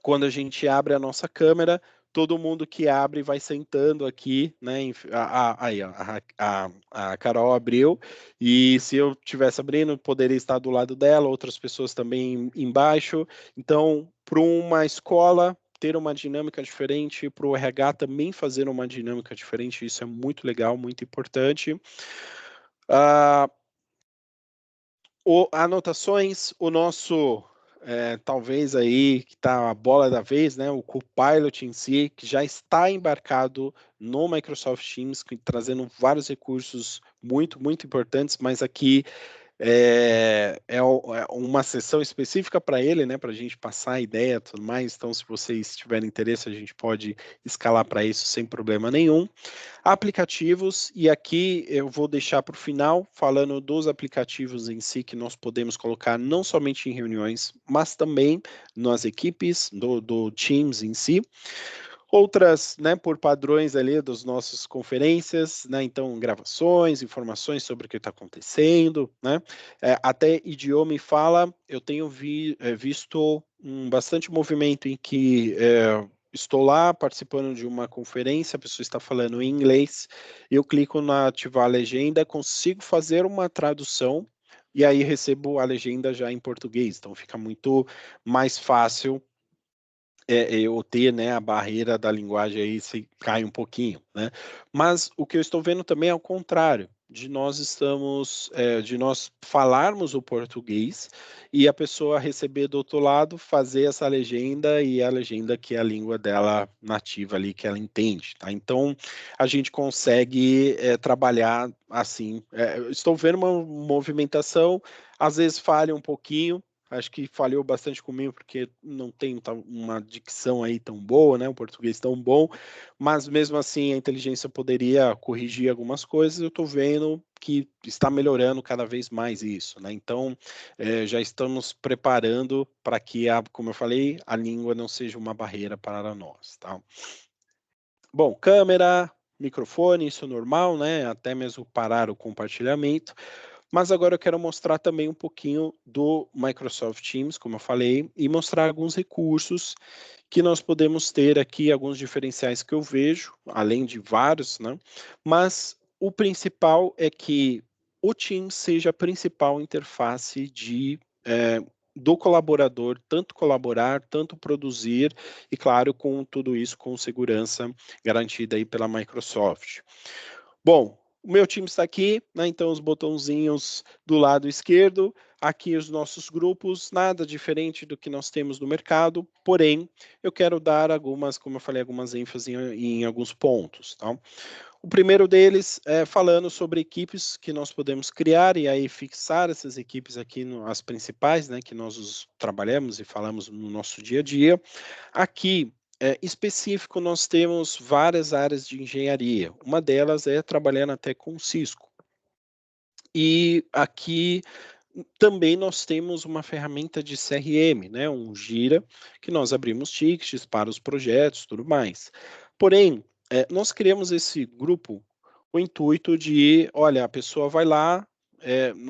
quando a gente abre a nossa câmera, todo mundo que abre vai sentando aqui, né? Aí, ó, a Carol abriu, e se eu estivesse abrindo, poderia estar do lado dela, outras pessoas também embaixo. Então, para uma escola ter uma dinâmica diferente, para o RH também fazer uma dinâmica diferente, isso é muito legal, muito importante. Uh, anotações, o nosso, talvez aí, que está a bola da vez, né, o Copilot em si, que já está embarcado no Microsoft Teams, trazendo vários recursos muito, muito importantes, mas aqui é uma sessão específica para ele, né, para a gente passar a ideia e tudo mais. Então, se vocês tiverem interesse, a gente pode escalar para isso sem problema nenhum. Aplicativos, e aqui eu vou deixar para o final, falando dos aplicativos em si, que nós podemos colocar não somente em reuniões, mas também nas equipes do Teams em si. Outras, né, por padrões ali dos nossos conferências, né, então gravações, informações sobre o que está acontecendo, né, até idioma e fala, eu tenho visto bastante movimento em que estou lá participando de uma conferência, a pessoa está falando em inglês, eu clico na ativar a legenda, consigo fazer uma tradução, e aí recebo a legenda já em português, então fica muito mais fácil eu ter, né, a barreira da linguagem aí se cai um pouquinho, né? Mas o que eu estou vendo também é o contrário, de nós falarmos o português e a pessoa receber do outro lado, fazer essa legenda e a legenda que é a língua dela nativa ali, que ela entende, tá? Então, a gente consegue trabalhar assim. Estou vendo uma movimentação, às vezes falha um pouquinho, acho que falhou bastante comigo, porque não tem uma dicção aí tão boa, né? Um português tão bom, mas mesmo assim a inteligência poderia corrigir algumas coisas. Eu estou vendo que está melhorando cada vez mais isso, né? Então, já estamos preparando para que, como eu falei, a língua não seja uma barreira para nós, tá? Bom, câmera, microfone, isso é normal, né? Até mesmo parar o compartilhamento. Mas agora eu quero mostrar também um pouquinho do Microsoft Teams, como eu falei, e mostrar alguns recursos que nós podemos ter aqui, alguns diferenciais que eu vejo, além de vários, né? Mas o principal é que o Teams seja a principal interface do colaborador, tanto colaborar, tanto produzir, e claro, com tudo isso com segurança garantida aí pela Microsoft. Bom, o meu time está aqui, né? Então os botãozinhos do lado esquerdo, aqui os nossos grupos, nada diferente do que nós temos no mercado, porém, eu quero dar algumas, como eu falei, algumas ênfases em alguns pontos, tá? O primeiro deles é falando sobre equipes que nós podemos criar e aí fixar essas equipes aqui, as principais, né, que nós trabalhamos e falamos no nosso dia a dia. Aqui, específico, nós temos várias áreas de engenharia. Uma delas é trabalhando até com Cisco. E aqui também nós temos uma ferramenta de CRM, né, um Gira, que nós abrimos tickets para os projetos, tudo mais. Porém, nós criamos esse grupo com o intuito de, olha, a pessoa vai lá,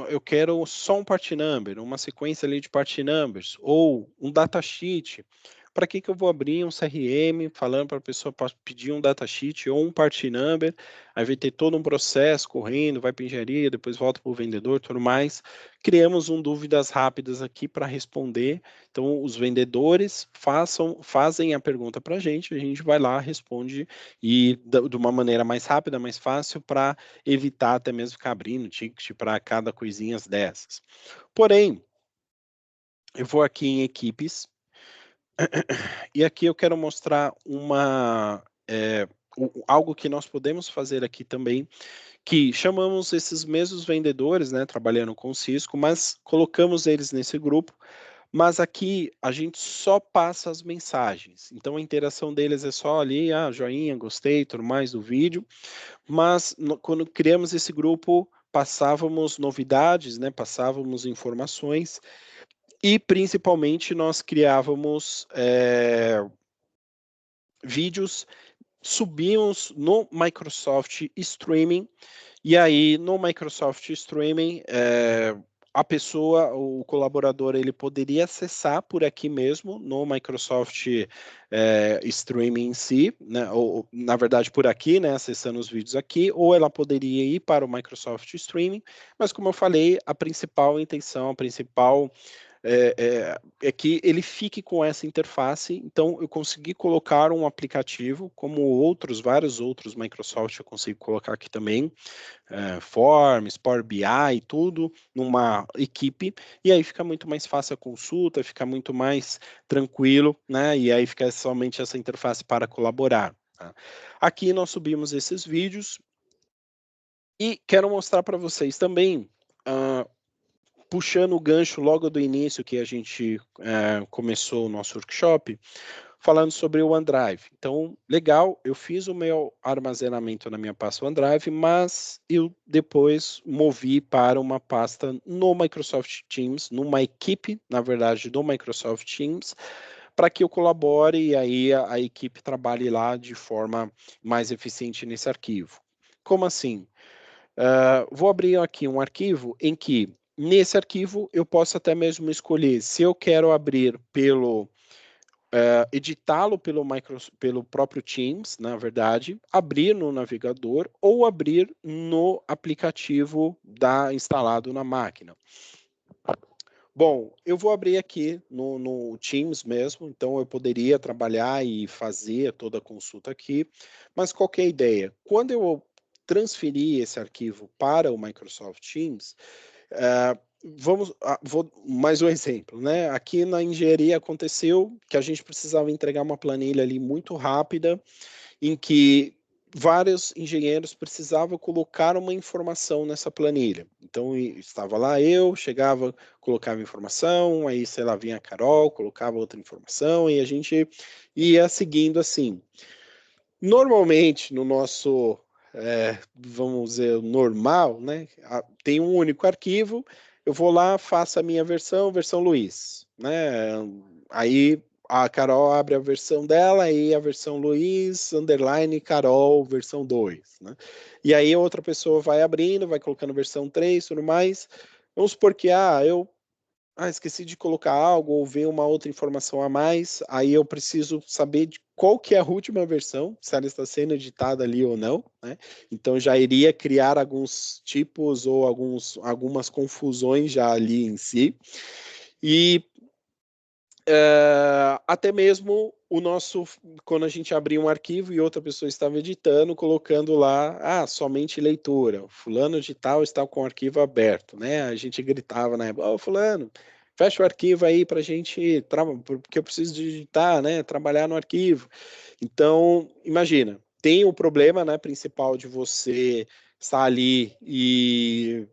eu quero só um part number, uma sequência ali de part numbers, ou um datasheet. Para que eu vou abrir um CRM falando para a pessoa pedir um datasheet ou um part number, aí vai ter todo um processo correndo, vai para engenharia, depois volta para o vendedor, tudo mais. Criamos um dúvidas rápidas aqui para responder. Então, os vendedores fazem a pergunta para a gente vai lá, responde e de uma maneira mais rápida, mais fácil, para evitar até mesmo ficar abrindo ticket para cada coisinha dessas. Porém, eu vou aqui em equipes, e aqui eu quero mostrar algo que nós podemos fazer aqui também, que chamamos esses mesmos vendedores, né, trabalhando com o Cisco, mas colocamos eles nesse grupo, mas aqui a gente só passa as mensagens. Então a interação deles é só ali, joinha, gostei, tudo mais do vídeo, mas quando criamos esse grupo, passávamos novidades, né, passávamos informações, e principalmente nós criávamos vídeos, subimos no Microsoft Streaming, e aí no Microsoft Streaming, a pessoa, o colaborador, ele poderia acessar por aqui mesmo, no Microsoft Streaming em si, né, ou na verdade por aqui, né, acessando os vídeos aqui, ou ela poderia ir para o Microsoft Streaming, mas como eu falei, a principal intenção, a principal é que ele fique com essa interface. Então, eu consegui colocar um aplicativo, como vários outros Microsoft eu consigo colocar aqui também, Forms, Power BI, tudo numa equipe, e aí fica muito mais fácil a consulta, fica muito mais tranquilo, né? E aí fica somente essa interface para colaborar. Tá? Aqui nós subimos esses vídeos, e quero mostrar para vocês também, puxando o gancho logo do início que a gente começou o nosso workshop, falando sobre o OneDrive. Então, legal, eu fiz o meu armazenamento na minha pasta OneDrive, mas eu depois movi para uma pasta no Microsoft Teams, numa equipe, na verdade, do Microsoft Teams, para que eu colabore e aí a equipe trabalhe lá de forma mais eficiente nesse arquivo. Como assim? Vou abrir aqui um arquivo em que, nesse arquivo, eu posso até mesmo escolher se eu quero abrir editá-lo pelo próprio Teams, na verdade, abrir no navegador ou abrir no aplicativo instalado na máquina. Bom, eu vou abrir aqui no Teams mesmo, então eu poderia trabalhar e fazer toda a consulta aqui, mas qual que é a ideia? Quando eu transferir esse arquivo para o Microsoft Teams, vou mais um exemplo, né? Aqui na engenharia aconteceu que a gente precisava entregar uma planilha ali muito rápida, em que vários engenheiros precisavam colocar uma informação nessa planilha. Então, estava lá eu, chegava, colocava informação, aí, sei lá, vinha a Carol, colocava outra informação, e a gente ia seguindo assim. Normalmente, no nosso, vamos dizer, normal, né, tem um único arquivo, eu vou lá, faço a minha versão Luiz, né, aí a Carol abre a versão dela e a versão Luiz, underline, Carol, versão 2, né? E aí outra pessoa vai abrindo, vai colocando versão 3, tudo mais. Vamos supor que, eu esqueci de colocar algo ou ver uma outra informação a mais, aí eu preciso saber de qual que é a última versão, se ela está sendo editada ali ou não, né? Então já iria criar alguns tipos ou algumas confusões já ali em si. E até mesmo quando a gente abria um arquivo e outra pessoa estava editando, colocando lá, somente leitura, fulano de tal está com o arquivo aberto, né? A gente gritava na época, fulano, fecha o arquivo aí para a gente, porque eu preciso digitar, né? Trabalhar no arquivo. Então, imagina, tem o problema, né, principal de você estar ali e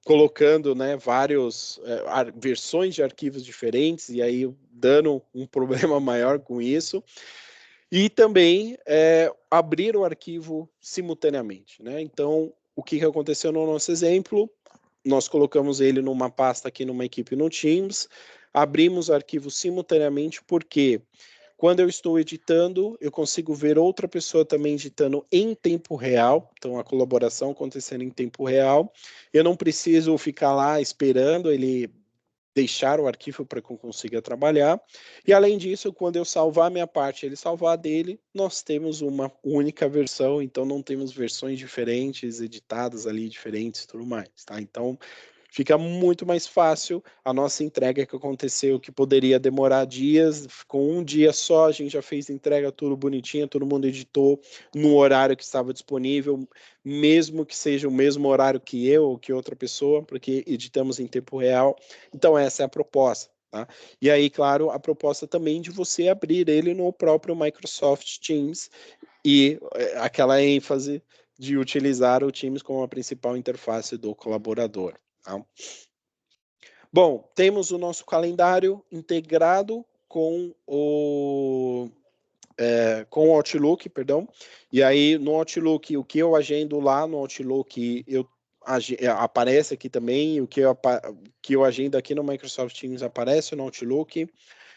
colocando, né, várias versões de arquivos diferentes e aí dando um problema maior com isso. E também abrir o arquivo simultaneamente, né? Então, o que aconteceu no nosso exemplo? Nós colocamos ele numa pasta aqui numa equipe no Teams, abrimos o arquivo simultaneamente porque quando eu estou editando, eu consigo ver outra pessoa também editando em tempo real, então a colaboração acontecendo em tempo real. Eu não preciso ficar lá esperando ele deixar o arquivo para que eu consiga trabalhar. E além disso, quando eu salvar a minha parte, ele salvar a dele, nós temos uma única versão, então não temos versões diferentes, editadas ali diferentes e tudo mais, tá? Então fica muito mais fácil a nossa entrega que aconteceu, que poderia demorar dias, com um dia só a gente já fez entrega tudo bonitinho, todo mundo editou no horário que estava disponível, mesmo que seja o mesmo horário que eu ou que outra pessoa, porque editamos em tempo real. Então essa é a proposta. Tá? E aí, claro, a proposta também de você abrir ele no próprio Microsoft Teams e aquela ênfase de utilizar o Teams como a principal interface do colaborador. Tá? Bom, temos o nosso calendário integrado com o Outlook, perdão. E aí no Outlook, o que eu agendo lá no Outlook, aparece aqui também, o que eu agendo aqui no Microsoft Teams aparece no Outlook.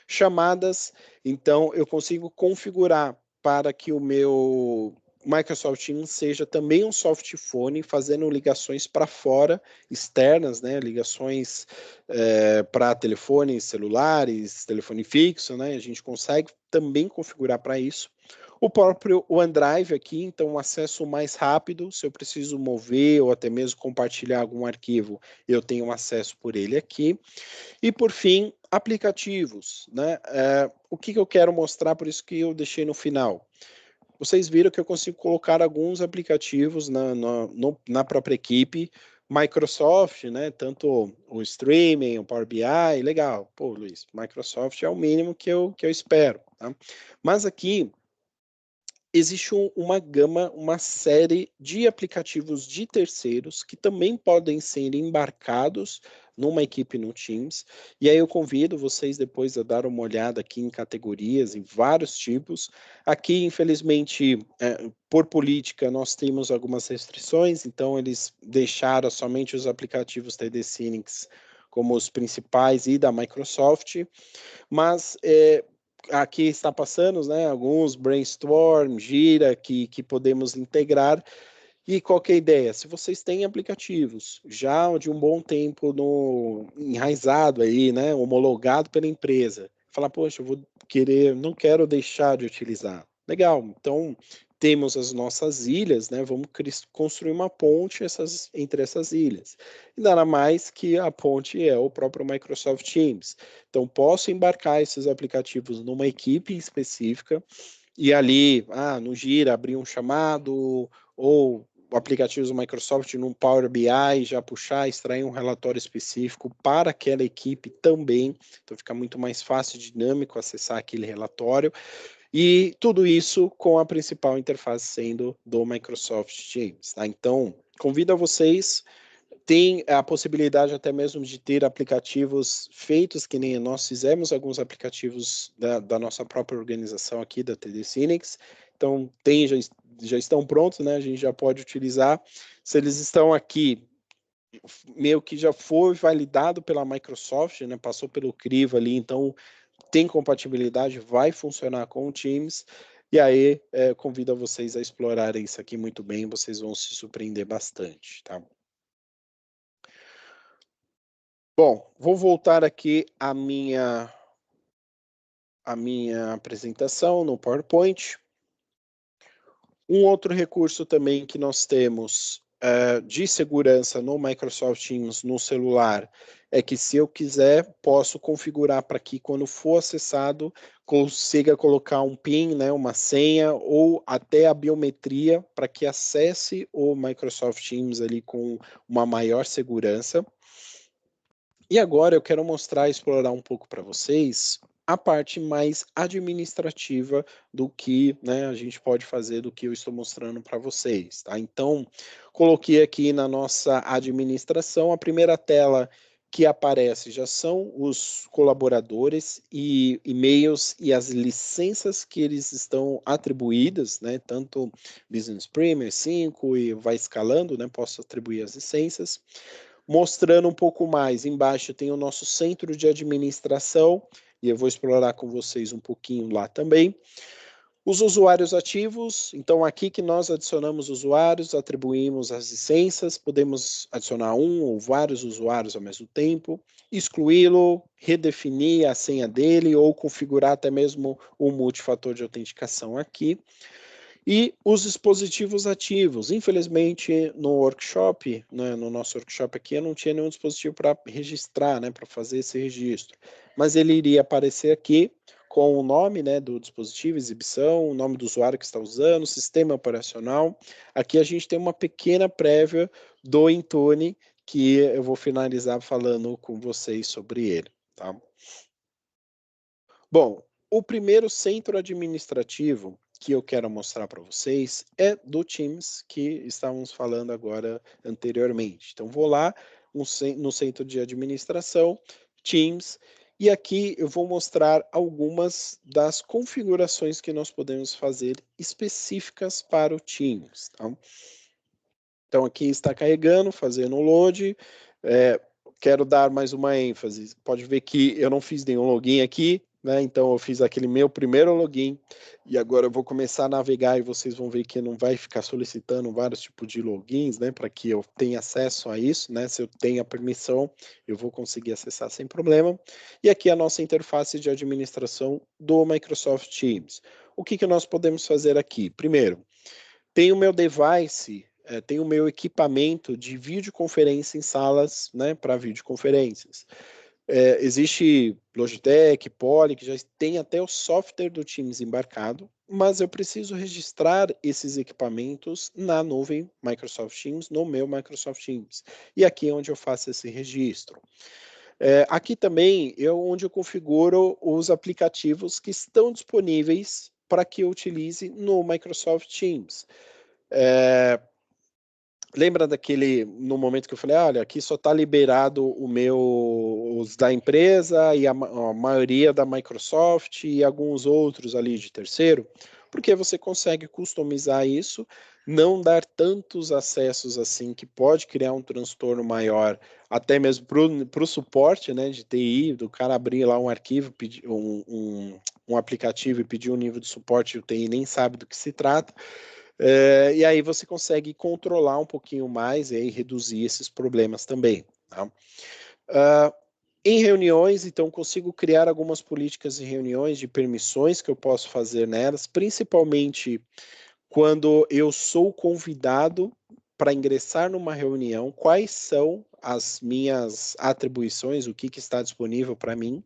Chamadas, então eu consigo configurar para que o meu Microsoft Teams seja também um soft phone, fazendo ligações para fora, externas, né? Ligações para telefones celulares, telefone fixo, né? A gente consegue também configurar para isso. O próprio OneDrive aqui, então um acesso mais rápido, se eu preciso mover ou até mesmo compartilhar algum arquivo, eu tenho um acesso por ele aqui. E por fim, aplicativos, né? O que eu quero mostrar, por isso que eu deixei no final. Vocês viram que eu consigo colocar alguns aplicativos na própria equipe, Microsoft, né? Tanto o streaming, o Power BI, legal. Pô, Luiz, Microsoft é o mínimo que eu espero. Tá? Mas aqui existe uma série de aplicativos de terceiros que também podem ser embarcados numa equipe no Teams. E aí eu convido vocês depois a dar uma olhada aqui em categorias, em vários tipos. Aqui, infelizmente, por política, nós temos algumas restrições, então eles deixaram somente os aplicativos TD Synnex como os principais e da Microsoft, mas aqui está passando, né, alguns brainstorm, gira, que podemos integrar. E qual que é a ideia? Se vocês têm aplicativos já de um bom tempo enraizado aí, né, homologado pela empresa, falar, poxa, eu vou não quero deixar de utilizar. Legal, então temos as nossas ilhas, né? Vamos construir uma ponte entre essas ilhas. E nada mais que a ponte é o próprio Microsoft Teams. Então, posso embarcar esses aplicativos numa equipe específica e ali, no Gira, abrir um chamado ou aplicativos do Microsoft no Power BI, já puxar, extrair um relatório específico para aquela equipe também. Então, fica muito mais fácil e dinâmico acessar aquele relatório. E tudo isso com a principal interface sendo do Microsoft Teams. Tá? Então, convido a vocês, tem a possibilidade até mesmo de ter aplicativos feitos, que nem nós fizemos alguns aplicativos da nossa própria organização aqui, da TD Synnex. Então, já estão prontos, né? A gente já pode utilizar. Se eles estão aqui, meio que já foi validado pela Microsoft, né? Passou pelo crivo ali, então tem compatibilidade, vai funcionar com o Teams, e aí convido vocês a explorarem isso aqui muito bem, vocês vão se surpreender bastante, tá? Bom, vou voltar aqui à minha apresentação no PowerPoint. Um outro recurso também que nós temos de segurança no Microsoft Teams no celular é que, se eu quiser, posso configurar para que, quando for acessado, consiga colocar um PIN, né, uma senha, ou até a biometria para que acesse o Microsoft Teams ali com uma maior segurança. E agora eu quero mostrar e explorar um pouco para vocês a parte mais administrativa do que, né, a gente pode fazer, do que eu estou mostrando para vocês, tá? Então, coloquei aqui na nossa administração, a primeira tela que aparece já são os colaboradores e e-mails e as licenças que eles estão atribuídas, né? Tanto Business Premier 5 e vai escalando, né? Posso atribuir as licenças. Mostrando um pouco mais, embaixo tem o nosso centro de administração, e eu vou explorar com vocês um pouquinho lá também. Os usuários ativos, então aqui que nós adicionamos usuários, atribuímos as licenças, podemos adicionar um ou vários usuários ao mesmo tempo, excluí-lo, redefinir a senha dele ou configurar até mesmo o multifator de autenticação aqui. E os dispositivos ativos. Infelizmente, no workshop, né, no nosso workshop aqui, eu não tinha nenhum dispositivo para registrar, né, para fazer esse registro. Mas ele iria aparecer aqui com o nome, né, do dispositivo, exibição, o nome do usuário que está usando, sistema operacional. Aqui a gente tem uma pequena prévia do Intune, que eu vou finalizar falando com vocês sobre ele, tá? Bom, o primeiro centro administrativo que eu quero mostrar para vocês é do Teams, que estávamos falando agora anteriormente. Então, vou lá no centro de administração, Teams, e aqui eu vou mostrar algumas das configurações que nós podemos fazer específicas para o Teams. Tá? Então, aqui está carregando, fazendo o load. Quero dar mais uma ênfase. Pode ver que eu não fiz nenhum login aqui, né? Então, eu fiz aquele meu primeiro login e agora eu vou começar a navegar e vocês vão ver que não vai ficar solicitando vários tipos de logins, né? Para que eu tenha acesso a isso, né? Se eu tenho a permissão, eu vou conseguir acessar sem problema. E aqui a nossa interface de administração do Microsoft Teams. O que nós podemos fazer aqui? Primeiro, tem o meu device, tem o meu equipamento de videoconferência em salas, né, para videoconferências. Existe Logitech, Poly, que já tem até o software do Teams embarcado, mas eu preciso registrar esses equipamentos na nuvem Microsoft Teams, no meu Microsoft Teams. E aqui é onde eu faço esse registro. Aqui também é onde eu configuro os aplicativos que estão disponíveis para que eu utilize no Microsoft Teams. Lembra no momento que eu falei, olha, aqui só está liberado os da empresa e a maioria da Microsoft e alguns outros ali de terceiro? Porque você consegue customizar isso, não dar tantos acessos assim, que pode criar um transtorno maior, até mesmo para o suporte, né, de TI, do cara abrir lá um arquivo, pedir um aplicativo e pedir um nível de suporte, o TI nem sabe do que se trata. E aí você consegue controlar um pouquinho mais e aí reduzir esses problemas também. Tá? Em reuniões, então, consigo criar algumas políticas em reuniões de permissões que eu posso fazer nelas, principalmente quando eu sou convidado para ingressar numa reunião, quais são as minhas atribuições, o que está disponível para mim,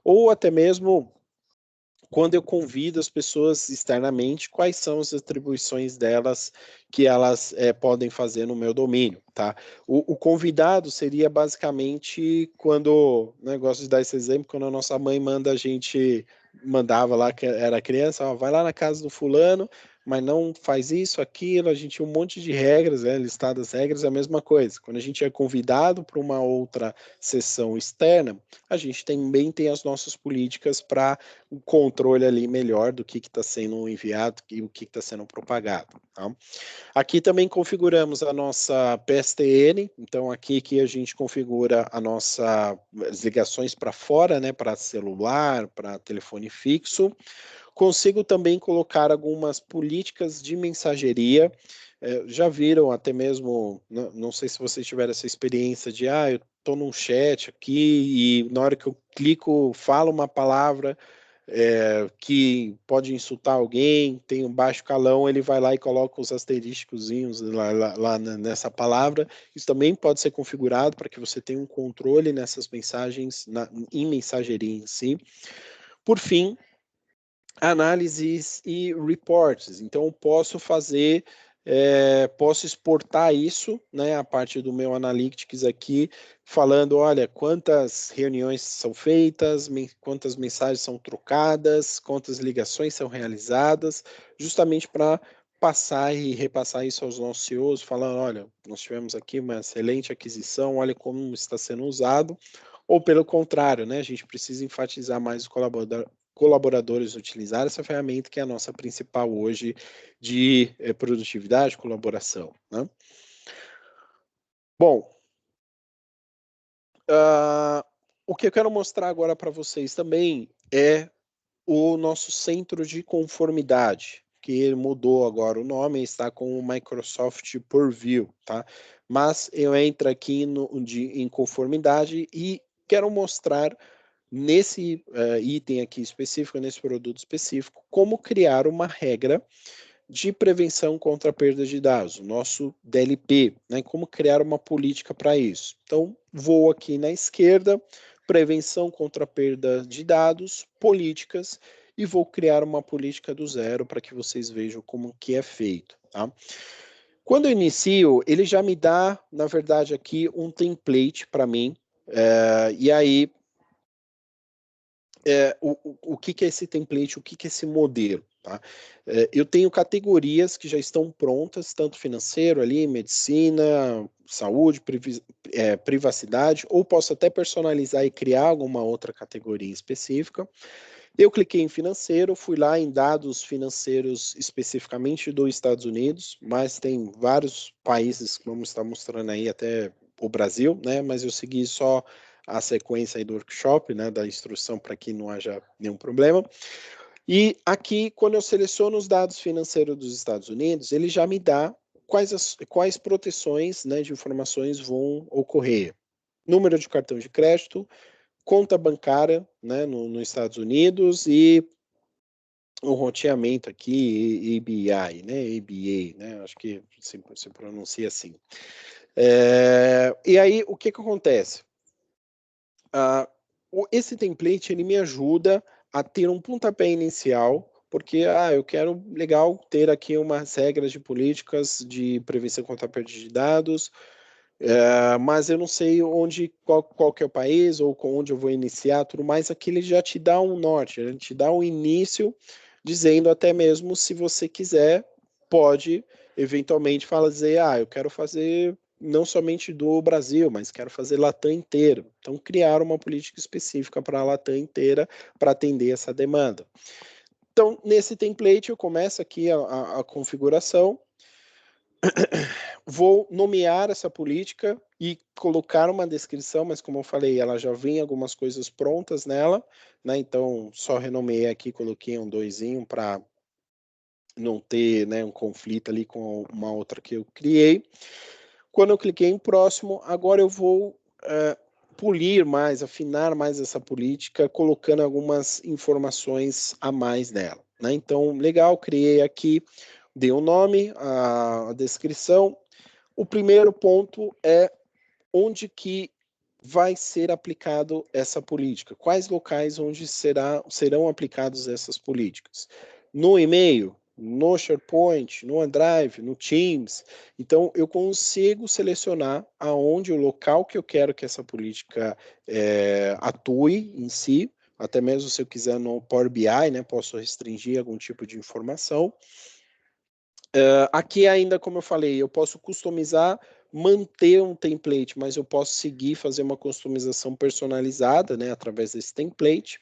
ou até mesmo quando eu convido as pessoas externamente, quais são as atribuições delas que elas podem fazer no meu domínio, tá? O convidado seria basicamente quando, né, gosto de dar esse exemplo, quando a nossa mãe mandava lá, que era criança, ó, vai lá na casa do fulano, mas não faz isso, aquilo, a gente tinha um monte de regras, né, listadas regras, é a mesma coisa. Quando a gente é convidado para uma outra sessão externa, a gente também tem as nossas políticas para o controle ali melhor do que está sendo enviado e o que está sendo propagado. Tá? Aqui também configuramos a nossa PSTN, então aqui que a gente configura as ligações para fora, né, para celular, para telefone fixo. Consigo também colocar algumas políticas de mensageria. Já viram até mesmo, não sei se vocês tiveram essa experiência de, eu estou num chat aqui e na hora que eu clico, falo uma palavra que pode insultar alguém, tem um baixo calão, ele vai lá e coloca os asterísticozinhos lá nessa palavra. Isso também pode ser configurado para que você tenha um controle nessas mensagens, em mensageria em si. Por fim, análises e reports. Então, eu posso fazer, posso exportar isso, né, a parte do meu Analytics aqui, falando, olha, quantas reuniões são feitas, quantas mensagens são trocadas, quantas ligações são realizadas, justamente para passar e repassar isso aos nossos CEOs, falando, olha, nós tivemos aqui uma excelente aquisição, olha como está sendo usado, ou pelo contrário, né, a gente precisa enfatizar mais os colaboradores utilizar essa ferramenta, que é a nossa principal hoje de produtividade, colaboração. Né? Bom, o que eu quero mostrar agora para vocês também é o nosso centro de conformidade, que ele mudou agora o nome, está com o Microsoft Purview, tá? Mas eu entro aqui em conformidade e quero mostrar nesse item aqui específico, nesse produto específico, como criar uma regra de prevenção contra a perda de dados, o nosso DLP, né? Como criar uma política para isso. Então, vou aqui na esquerda, prevenção contra a perda de dados, políticas, e vou criar uma política do zero para que vocês vejam como que é feito, tá? Quando eu inicio, ele já me dá, na verdade, aqui um template para mim, e aí o que, que é esse template, o que, que é esse modelo. Tá? Eu tenho categorias que já estão prontas, tanto financeiro ali, medicina, saúde, privacidade, ou posso até personalizar e criar alguma outra categoria específica. Eu cliquei em financeiro, fui lá em dados financeiros especificamente dos Estados Unidos, mas tem vários países, vamos estar mostrando aí até o Brasil, né? Mas eu segui só a sequência aí do workshop, né? Da instrução para que não haja nenhum problema. E aqui, quando eu seleciono os dados financeiros dos Estados Unidos, ele já me dá quais proteções, né, de informações vão ocorrer. Número de cartão de crédito, conta bancária, né, nos Estados Unidos e o roteamento aqui, ABI, né, ABA, né, acho que se pronuncia assim. E aí, o que acontece? Esse template, ele me ajuda a ter um pontapé inicial, porque, eu quero, legal, ter aqui umas regras de políticas de prevenção contra a perda de dados, mas eu não sei qual que é o país ou com onde eu vou iniciar, tudo mais. Aqui ele já te dá um norte, ele te dá um início, dizendo até mesmo se você quiser, pode eventualmente fazer, eu quero fazer não somente do Brasil, mas quero fazer Latam inteiro. Então, criar uma política específica para a Latam inteira para atender essa demanda. Então, nesse template, eu começo aqui a configuração, vou nomear essa política e colocar uma descrição, mas como eu falei, ela já vem algumas coisas prontas nela, né? Então, só renomeei aqui, coloquei um doisinho para não ter, né, um conflito ali com uma outra que eu criei. Quando eu cliquei em próximo, agora eu vou polir mais, afinar mais essa política, colocando algumas informações a mais nela. Né? Então, legal, criei aqui, dei o nome, a descrição. O primeiro ponto é onde que vai ser aplicado essa política, quais locais onde serão aplicadas essas políticas. No e-mail, no SharePoint, no OneDrive, no Teams. Então, eu consigo selecionar aonde o local que eu quero que essa política atue em si, até mesmo se eu quiser no Power BI, né, posso restringir algum tipo de informação. Aqui ainda, como eu falei, eu posso customizar, manter um template, mas eu posso seguir, fazer uma customização personalizada, né, através desse template.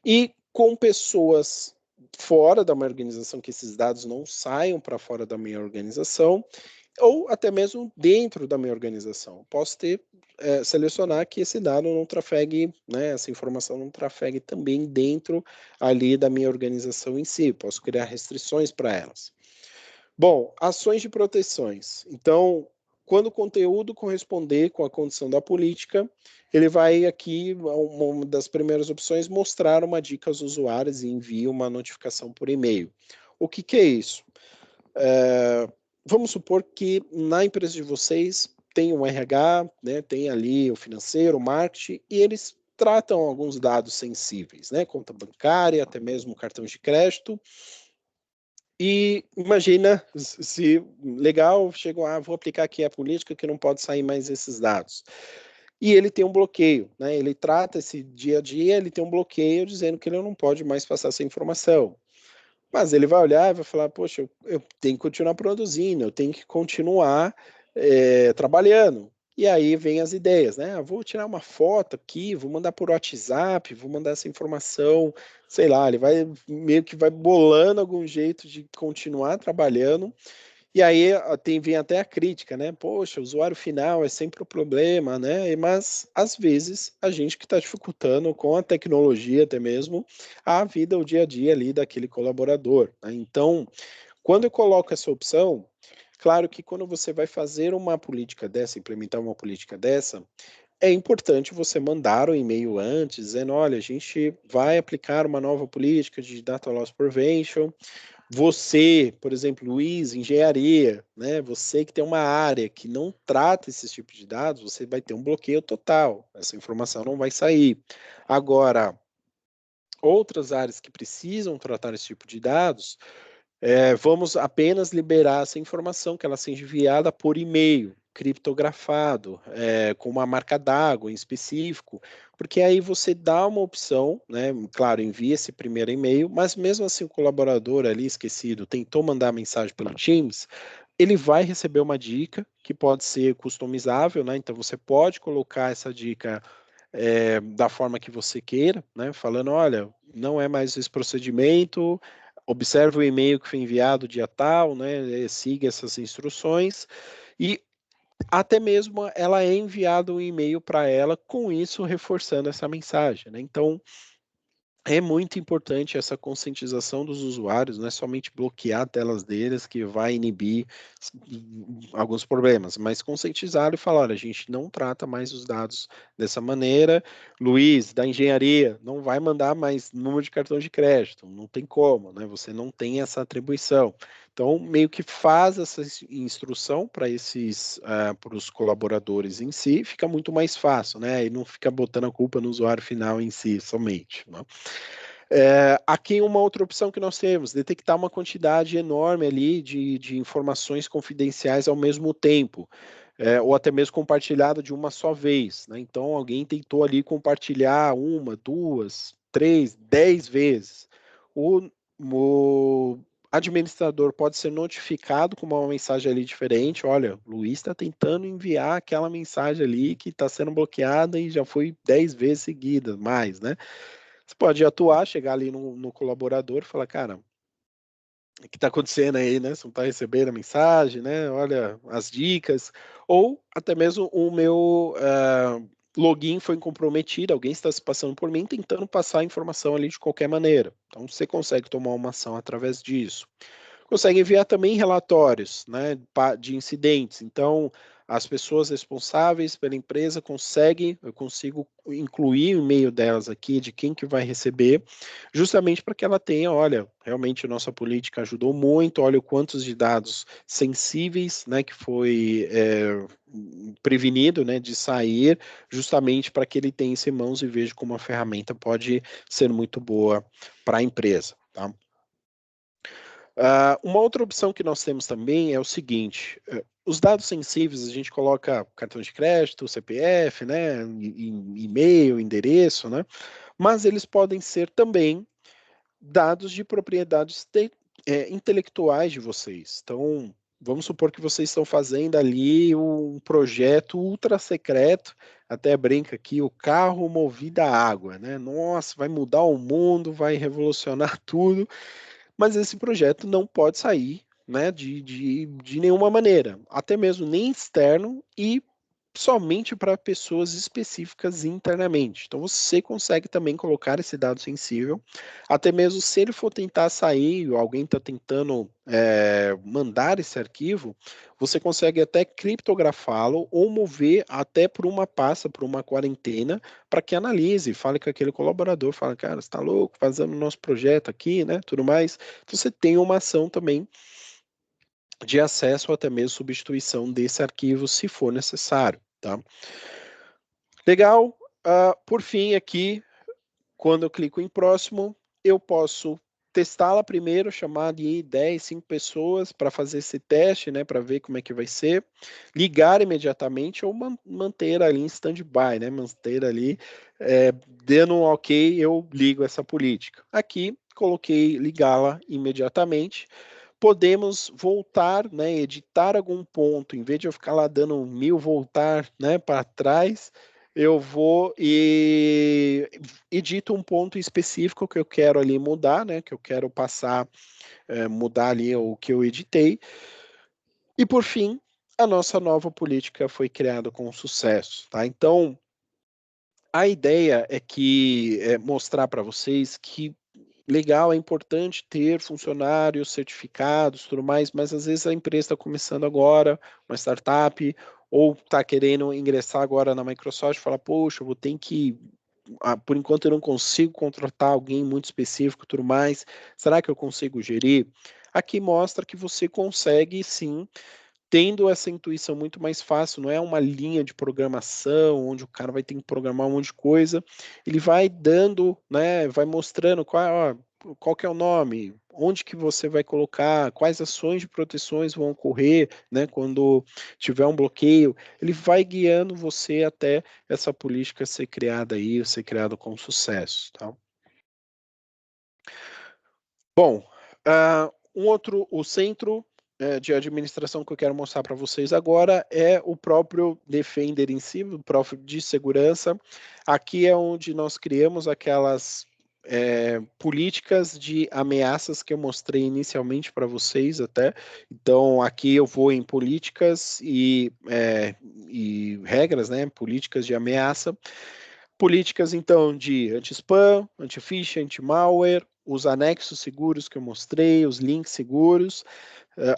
E com pessoas fora da minha organização, que esses dados não saiam para fora da minha organização, ou até mesmo dentro da minha organização. Posso selecionar que esse dado não trafegue, né, essa informação não trafegue também dentro ali da minha organização em si. Posso criar restrições para elas. Bom, ações de proteções. Então, quando o conteúdo corresponder com a condição da política, ele vai aqui, uma das primeiras opções, mostrar uma dica aos usuários e envia uma notificação por e-mail. O que é isso? Vamos supor que na empresa de vocês tem um RH, né, tem ali o financeiro, o marketing, e eles tratam alguns dados sensíveis, né, conta bancária, até mesmo cartão de crédito. E imagina se legal, chegou, vou aplicar aqui a política que não pode sair mais esses dados. E ele tem um bloqueio, né? Ele trata esse dia a dia, ele tem um bloqueio dizendo que ele não pode mais passar essa informação. Mas ele vai olhar e vai falar, poxa, eu tenho que continuar produzindo, eu tenho que continuar trabalhando. E aí vem as ideias, né? Vou tirar uma foto aqui, vou mandar por WhatsApp, vou mandar essa informação, sei lá, ele vai meio que vai bolando algum jeito de continuar trabalhando. E aí vem até a crítica, né? Poxa, o usuário final é sempre o problema, né? Mas às vezes a gente que está dificultando com a tecnologia até mesmo a vida, o dia a dia ali daquele colaborador, né? Então, quando eu coloco essa opção, claro que quando você vai fazer uma política dessa, implementar uma política dessa, é importante você mandar um e-mail antes, dizendo, olha, a gente vai aplicar uma nova política de Data Loss Prevention. Você, por exemplo, Luiz, engenharia, né? Você que tem uma área que não trata esses tipos de dados, você vai ter um bloqueio total. Essa informação não vai sair. Agora, outras áreas que precisam tratar esse tipo de dados, vamos apenas liberar essa informação que ela seja enviada por e-mail, criptografado, com uma marca d'água em específico, porque aí você dá uma opção, né? Claro, envia esse primeiro e-mail, mas mesmo assim o colaborador ali esquecido tentou mandar mensagem pelo Teams, ele vai receber uma dica que pode ser customizável, né? Então você pode colocar essa dica da forma que você queira, né? Falando, olha, não é mais esse procedimento, observe o e-mail que foi enviado dia tal, né? Siga essas instruções e até mesmo ela é enviado um e-mail para ela, com isso reforçando essa mensagem, né? Então é muito importante essa conscientização dos usuários, não é somente bloquear telas deles que vai inibir alguns problemas, mas conscientizar e falar, olha, a gente não trata mais os dados dessa maneira. Luiz, da engenharia, não vai mandar mais número de cartão de crédito, não tem como, né? Você não tem essa atribuição. Então, meio que faz essa instrução para os colaboradores em si, fica muito mais fácil, né? E não fica botando a culpa no usuário final em si somente, né? Aqui uma outra opção que nós temos, detectar uma quantidade enorme ali de informações confidenciais ao mesmo tempo, ou até mesmo compartilhada de uma só vez, né? Então alguém tentou ali compartilhar uma, duas, três, 10 vezes. O administrador pode ser notificado com uma mensagem ali diferente. Olha, Luiz está tentando enviar aquela mensagem ali que está sendo bloqueada e já foi 10 vezes seguida, mais, né? Você pode atuar, chegar ali no colaborador e falar, cara, o que está acontecendo aí, né? Você não está recebendo a mensagem, né? Olha as dicas. Ou até mesmo o meu login foi comprometido, alguém está se passando por mim, tentando passar a informação ali de qualquer maneira. Então você consegue tomar uma ação através disso. Consegue enviar também relatórios, né, de incidentes. Então, as pessoas responsáveis pela empresa eu consigo incluir o e-mail delas aqui, de quem que vai receber, justamente para que ela tenha, olha, realmente a nossa política ajudou muito, olha o quantos de dados sensíveis, né, que foi prevenido, né, de sair, justamente para que ele tenha isso em mãos e veja como a ferramenta pode ser muito boa para a empresa, tá? Uma outra opção que nós temos também é o seguinte: os dados sensíveis a gente coloca cartão de crédito, CPF, né, e-mail, endereço, né, mas eles podem ser também dados de propriedades intelectuais de vocês. Então, vamos supor que vocês estão fazendo ali um projeto ultra secreto, até brinca aqui, o carro movido a água, né? Nossa, vai mudar o mundo, vai revolucionar tudo, mas esse projeto não pode sair, né, de nenhuma maneira, até mesmo nem externo e somente para pessoas específicas internamente. Então você consegue também colocar esse dado sensível, até mesmo se ele for tentar sair, ou alguém está tentando mandar esse arquivo, você consegue até criptografá-lo ou mover até por uma pasta, por uma quarentena, para que analise, fale com aquele colaborador, fala, cara, você está louco, fazendo nosso projeto aqui, né, tudo mais. Então você tem uma ação também de acesso ou até mesmo substituição desse arquivo, se for necessário, tá? Legal. Por fim, aqui, quando eu clico em próximo, eu posso testá-la primeiro, chamar de 10, 5 pessoas para fazer esse teste, né, para ver como é que vai ser, ligar imediatamente ou manter ali em stand-by, né, manter ali, dando um ok, eu ligo essa política. Aqui, coloquei ligá-la imediatamente. Podemos voltar, né, editar algum ponto, em vez de eu ficar lá dando 1000 voltar, né, para trás, eu vou e edito um ponto específico que eu quero ali mudar, né, que eu quero passar, mudar ali o que eu editei. E por fim, a nossa nova política foi criada com sucesso, tá? Então, a ideia é que mostrar para vocês que legal, é importante ter funcionários certificados, tudo mais, mas às vezes a empresa está começando agora, uma startup, ou está querendo ingressar agora na Microsoft, fala, poxa, eu vou ter que, por enquanto eu não consigo contratar alguém muito específico, tudo mais, será que eu consigo gerir? Aqui mostra que você consegue sim, tendo essa intuição muito mais fácil, não é uma linha de programação onde o cara vai ter que programar um monte de coisa, ele vai dando, né, vai mostrando qual que é o nome, onde que você vai colocar, quais ações de proteções vão ocorrer, né, quando tiver um bloqueio, ele vai guiando você até essa política ser criada aí, ser criada com sucesso, tá? Bom, o centro de administração que eu quero mostrar para vocês agora é o próprio Defender em si, o próprio de segurança. Aqui é onde nós criamos aquelas políticas de ameaças que eu mostrei inicialmente para vocês até. Então, aqui eu vou em políticas e regras, né? Políticas de ameaça. Políticas, então, de anti-spam, anti-phishing, anti-malware, os anexos seguros que eu mostrei, os links seguros.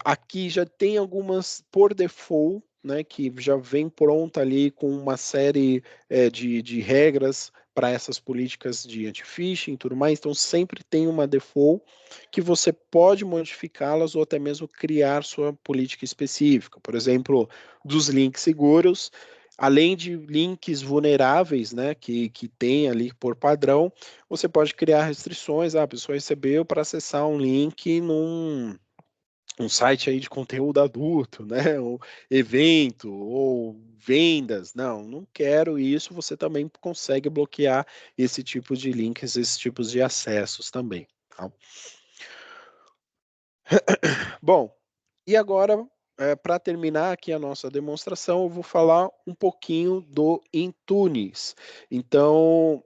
Aqui já tem algumas por default, né, que já vem pronta ali com uma série de regras para essas políticas de anti-phishing e tudo mais. Então, sempre tem uma default que você pode modificá-las ou até mesmo criar sua política específica. Por exemplo, dos links seguros, além de links vulneráveis, né, que tem ali por padrão, você pode criar restrições. A pessoa recebeu para acessar um link um site aí de conteúdo adulto, né, um evento ou vendas. Não, não quero isso. Você também consegue bloquear esse tipo de links, esses tipos de acessos também. Tá? Bom, e agora, para terminar aqui a nossa demonstração, eu vou falar um pouquinho do Intunes. Então,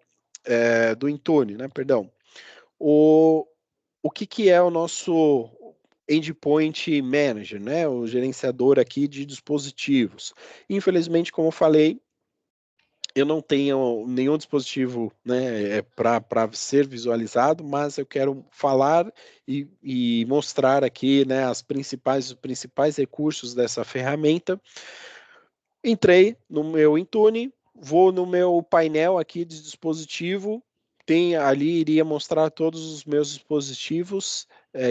do Intune, né? Perdão. O, o que é o nosso Endpoint Manager, né? O gerenciador aqui de dispositivos. Infelizmente, como eu falei, eu não tenho nenhum dispositivo, né, para ser visualizado, mas eu quero falar e mostrar aqui, né, os principais recursos dessa ferramenta. Entrei no meu Intune, vou no meu painel aqui de dispositivo, tem ali, iria mostrar todos os meus dispositivos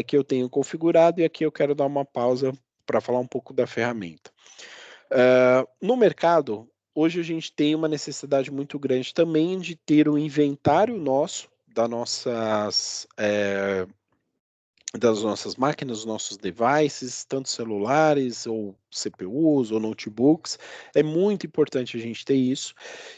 que eu tenho configurado, e aqui eu quero dar uma pausa para falar um pouco da ferramenta. No mercado, hoje a gente tem uma necessidade muito grande também de ter um inventário nosso, das nossas das nossas máquinas, dos nossos devices, tanto celulares, ou CPUs, ou notebooks. É muito importante a gente ter isso.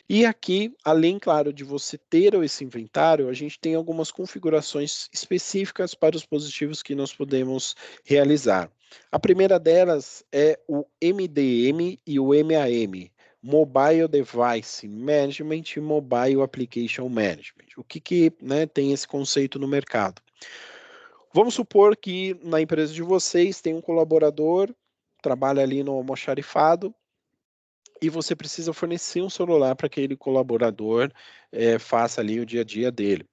E aqui, além, claro, de você ter esse inventário, a gente tem algumas configurações específicas para os dispositivos que nós podemos realizar. A primeira delas é o MDM e o MAM, Mobile Device Management e Mobile Application Management. O que né, tem esse conceito no mercado? Vamos supor que na empresa de vocês tem um colaborador, trabalha ali no almoxarifado, e você precisa fornecer um celular para que aquele colaborador faça ali o dia a dia dele.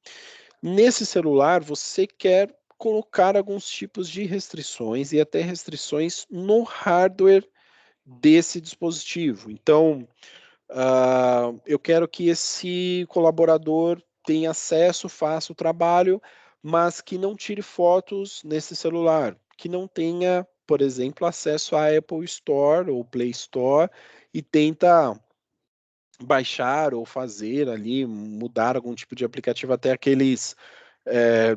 Nesse celular, você quer colocar alguns tipos de restrições e até restrições no hardware desse dispositivo. Então, eu quero que esse colaborador tenha acesso, faça o trabalho, mas que não tire fotos nesse celular, que não tenha, por exemplo, acesso à Apple Store ou Play Store e tenta baixar ou fazer ali, mudar algum tipo de aplicativo, até aqueles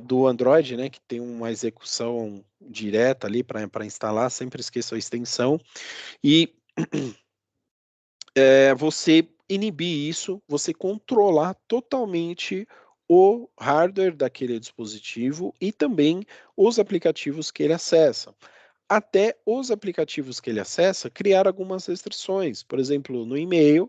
do Android, né, que tem uma execução direta ali para instalar, sempre esqueço a extensão, e você inibir isso, você controlar totalmente o hardware daquele dispositivo e também os aplicativos que ele acessa. Até os aplicativos que ele acessa, criar algumas restrições. Por exemplo, no e-mail,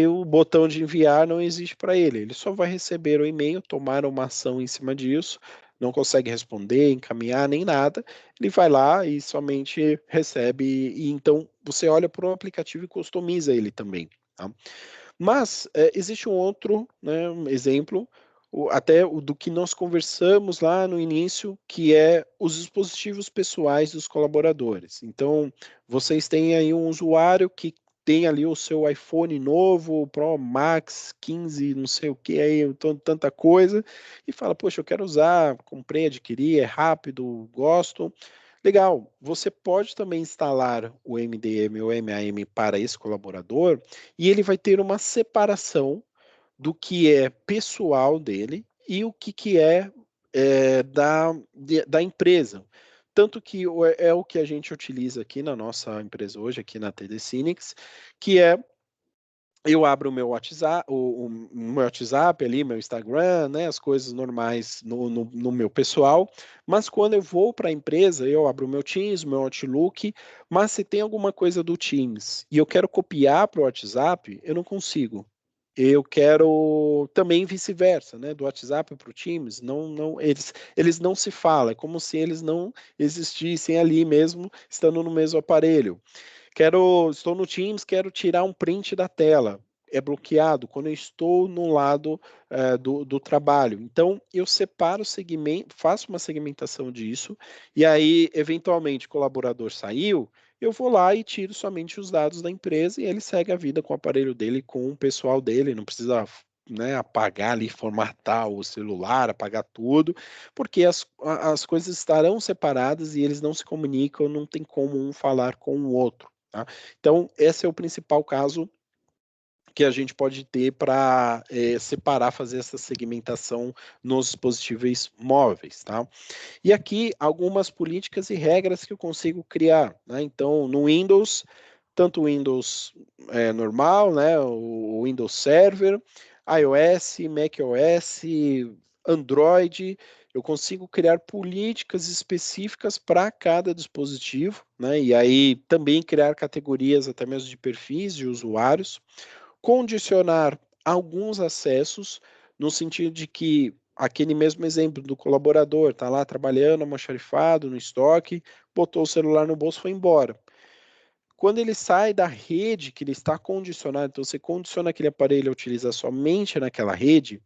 o botão de enviar não existe para ele. Ele só vai receber o e-mail, tomar uma ação em cima disso, não consegue responder, encaminhar nem nada. Ele vai lá e somente recebe. E então você olha para o aplicativo e customiza ele também. Tá? Mas existe um outro, né, um exemplo, até o do que nós conversamos lá no início, que é os dispositivos pessoais dos colaboradores. Então, vocês têm aí um usuário que tem ali o seu iPhone novo, Pro Max 15, não sei o que aí, tanta coisa, e fala, poxa, eu quero usar, comprei, adquiri, é rápido, gosto. Legal, você pode também instalar o MDM ou MAM para esse colaborador e ele vai ter uma separação do que é pessoal dele e o que da empresa. Tanto que é o que a gente utiliza aqui na nossa empresa hoje, aqui na TD Synnex, que é eu abro o meu WhatsApp, o meu WhatsApp ali, meu Instagram, né, as coisas normais no meu pessoal, mas quando eu vou para a empresa, eu abro o meu Teams, o meu Outlook, mas se tem alguma coisa do Teams e eu quero copiar para o WhatsApp, eu não consigo. Eu quero também vice-versa, né, do WhatsApp para o Teams, eles não se falam, é como se eles não existissem ali mesmo, estando no mesmo aparelho. Estou no Teams, quero tirar um print da tela. É bloqueado quando eu estou no lado do trabalho. Então, eu separo o segmento, faço uma segmentação disso, e aí, eventualmente, o colaborador saiu, eu vou lá e tiro somente os dados da empresa e ele segue a vida com o aparelho dele, com o pessoal dele, não precisa né, apagar ali, formatar o celular, apagar tudo, porque as coisas estarão separadas e eles não se comunicam, não tem como um falar com o outro. Tá? Então, esse é o principal caso que a gente pode ter para separar, fazer essa segmentação nos dispositivos móveis. Tá? E aqui, algumas políticas e regras que eu consigo criar. Né? Então, no Windows, tanto o Windows normal, né, o Windows Server, iOS, macOS, Android, eu consigo criar políticas específicas para cada dispositivo, né, e aí também criar categorias até mesmo de perfis de usuários, condicionar alguns acessos, no sentido de que aquele mesmo exemplo do colaborador está lá trabalhando, almoxarifado, no estoque, botou o celular no bolso e foi embora. Quando ele sai da rede que ele está condicionado, então você condiciona aquele aparelho a utilizar somente naquela rede,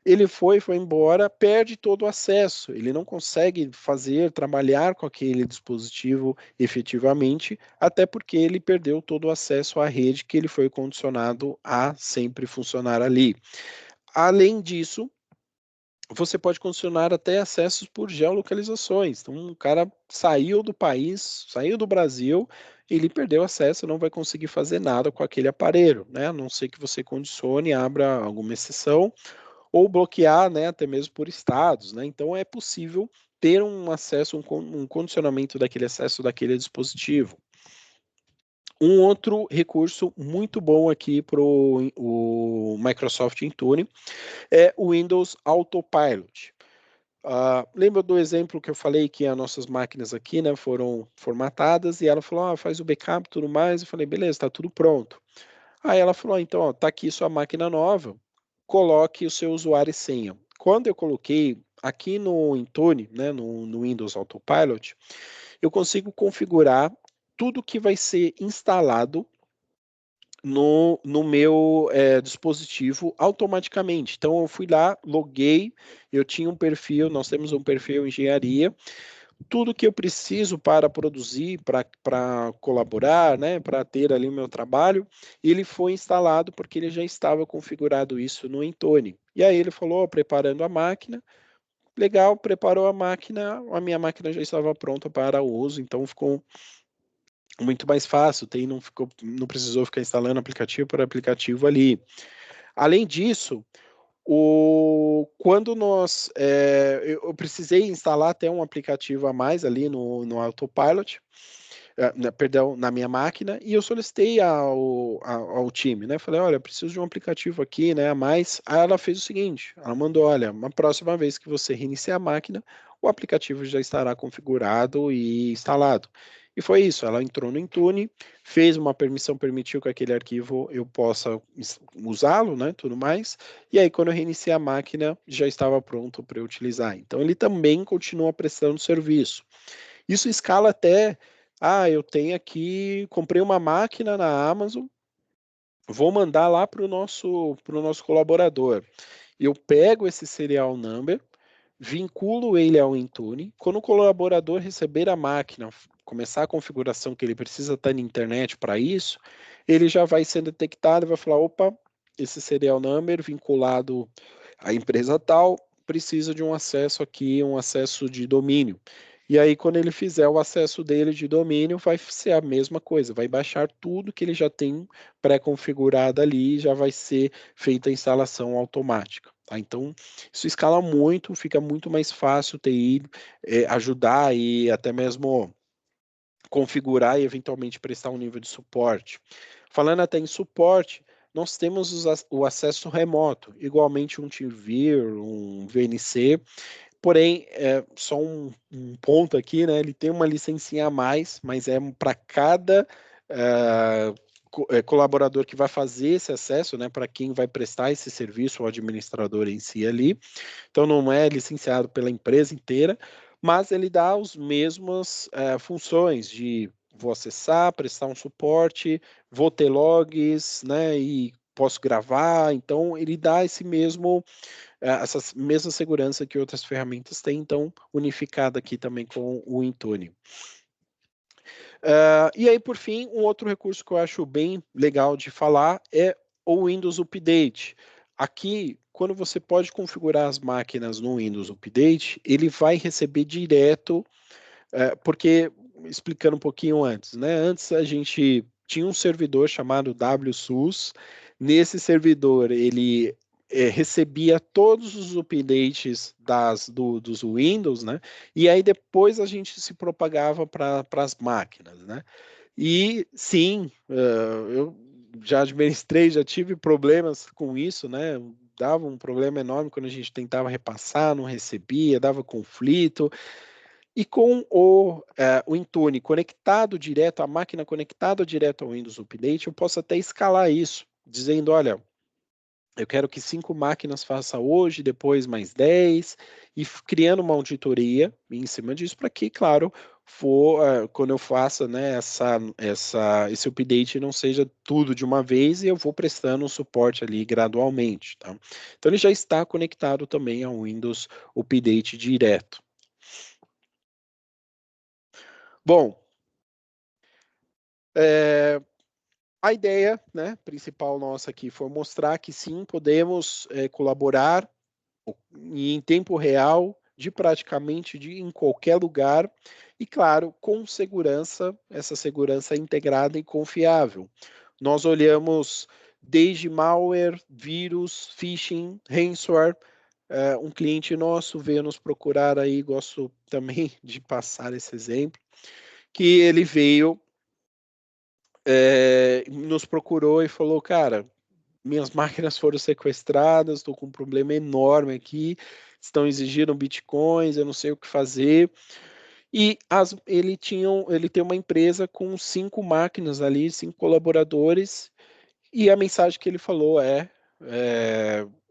ele foi embora, perde todo o acesso. Ele não consegue trabalhar com aquele dispositivo efetivamente, até porque ele perdeu todo o acesso à rede que ele foi condicionado a sempre funcionar ali. Além disso, você pode condicionar até acessos por geolocalizações. Então, um cara saiu do país, saiu do Brasil, ele perdeu acesso, não vai conseguir fazer nada com aquele aparelho, né? A não ser que você condicione, abra alguma exceção, ou bloquear, né, até mesmo por estados, né? Então, é possível ter um acesso, um condicionamento daquele acesso daquele dispositivo. Um outro recurso muito bom aqui para o Microsoft Intune é o Windows Autopilot. Lembra do exemplo que eu falei que as nossas máquinas aqui, né, foram formatadas e ela falou, faz o backup e tudo mais. Eu falei, beleza, está tudo pronto. Aí ela falou, então, tá aqui sua máquina nova, coloque o seu usuário e senha. Quando eu coloquei aqui no Intune, né, no Windows Autopilot, eu consigo configurar tudo que vai ser instalado no meu dispositivo automaticamente. Então, eu fui lá, loguei, eu tinha um perfil, nós temos um perfil engenharia, tudo que eu preciso para produzir, para colaborar, né, para ter ali o meu trabalho, ele foi instalado porque ele já estava configurado isso no Intune. E aí ele falou, preparando a máquina, legal, preparou a minha máquina já estava pronta para o uso, então ficou muito mais fácil, não precisou ficar instalando aplicativo por aplicativo ali. Além disso, quando eu precisei instalar até um aplicativo a mais ali no Autopilot, perdão, na minha máquina, e eu solicitei ao time, né? Falei, olha, preciso de um aplicativo aqui, né, a mais. Aí ela fez o seguinte, ela mandou, olha, uma próxima vez que você reiniciar a máquina, o aplicativo já estará configurado e instalado. E foi isso, ela entrou no Intune, fez uma permissão, permitiu que aquele arquivo eu possa usá-lo, né, tudo mais, e aí quando eu reiniciei a máquina, já estava pronto para eu utilizar. Então ele também continua prestando serviço. Isso escala até, eu tenho aqui, comprei uma máquina na Amazon, vou mandar lá para o nosso colaborador. Eu pego esse serial number, vinculo ele ao Intune. Quando o colaborador receber a máquina, começar a configuração que ele precisa estar na internet para isso, ele já vai ser detectado e vai falar, opa, esse serial number vinculado à empresa tal, precisa de um acesso aqui, um acesso de domínio. E aí, quando ele fizer o acesso dele de domínio, vai ser a mesma coisa, vai baixar tudo que ele já tem pré-configurado ali, já vai ser feita a instalação automática. Tá? Então, isso escala muito, fica muito mais fácil o TI ajudar e até mesmo configurar e eventualmente prestar um nível de suporte. Falando até em suporte, nós temos o acesso remoto, igualmente um TeamViewer, um VNC, porém, só um ponto aqui, né? Ele tem uma licencinha a mais, mas é para cada colaborador que vai fazer esse acesso, né? Para quem vai prestar esse serviço, o administrador em si ali. Então, não é licenciado pela empresa inteira, mas ele dá as mesmas funções de vou acessar, prestar um suporte, vou ter logs, né? E posso gravar. Então, ele dá essa mesma segurança que outras ferramentas têm, então unificada aqui também com o Intune. E aí, por fim, um outro recurso que eu acho bem legal de falar é o Windows Update. Aqui, quando você pode configurar as máquinas no Windows Update, ele vai receber direto, porque, explicando um pouquinho antes, né? Antes a gente tinha um servidor chamado WSUS. Nesse servidor, ele recebia todos os updates dos Windows, né? E aí depois a gente se propagava para as máquinas, né? E sim, eu já administrei, já tive problemas com isso, né? Dava um problema enorme quando a gente tentava repassar, não recebia, dava conflito. E com o Intune conectado direto, a máquina conectada direto ao Windows Update, eu posso até escalar isso, dizendo, olha, eu quero que 5 máquinas façam hoje, depois mais 10, e criando uma auditoria em cima disso, para que, claro, quando eu faça, né, esse update não seja tudo de uma vez e eu vou prestando o suporte ali gradualmente. Tá? Então ele já está conectado também ao Windows Update direto. Bom, a ideia, né, principal nossa aqui foi mostrar que sim, podemos colaborar em tempo real, em qualquer lugar, e claro, com segurança, essa segurança integrada e confiável. Nós olhamos desde malware, vírus, phishing, ransomware. Um cliente nosso veio nos procurar aí, também de passar esse exemplo, que ele veio, nos procurou e falou, cara, minhas máquinas foram sequestradas, estou com um problema enorme aqui, estão exigindo bitcoins, eu não sei o que fazer. E ele tem uma empresa com 5 máquinas ali, 5 colaboradores, e a mensagem que ele falou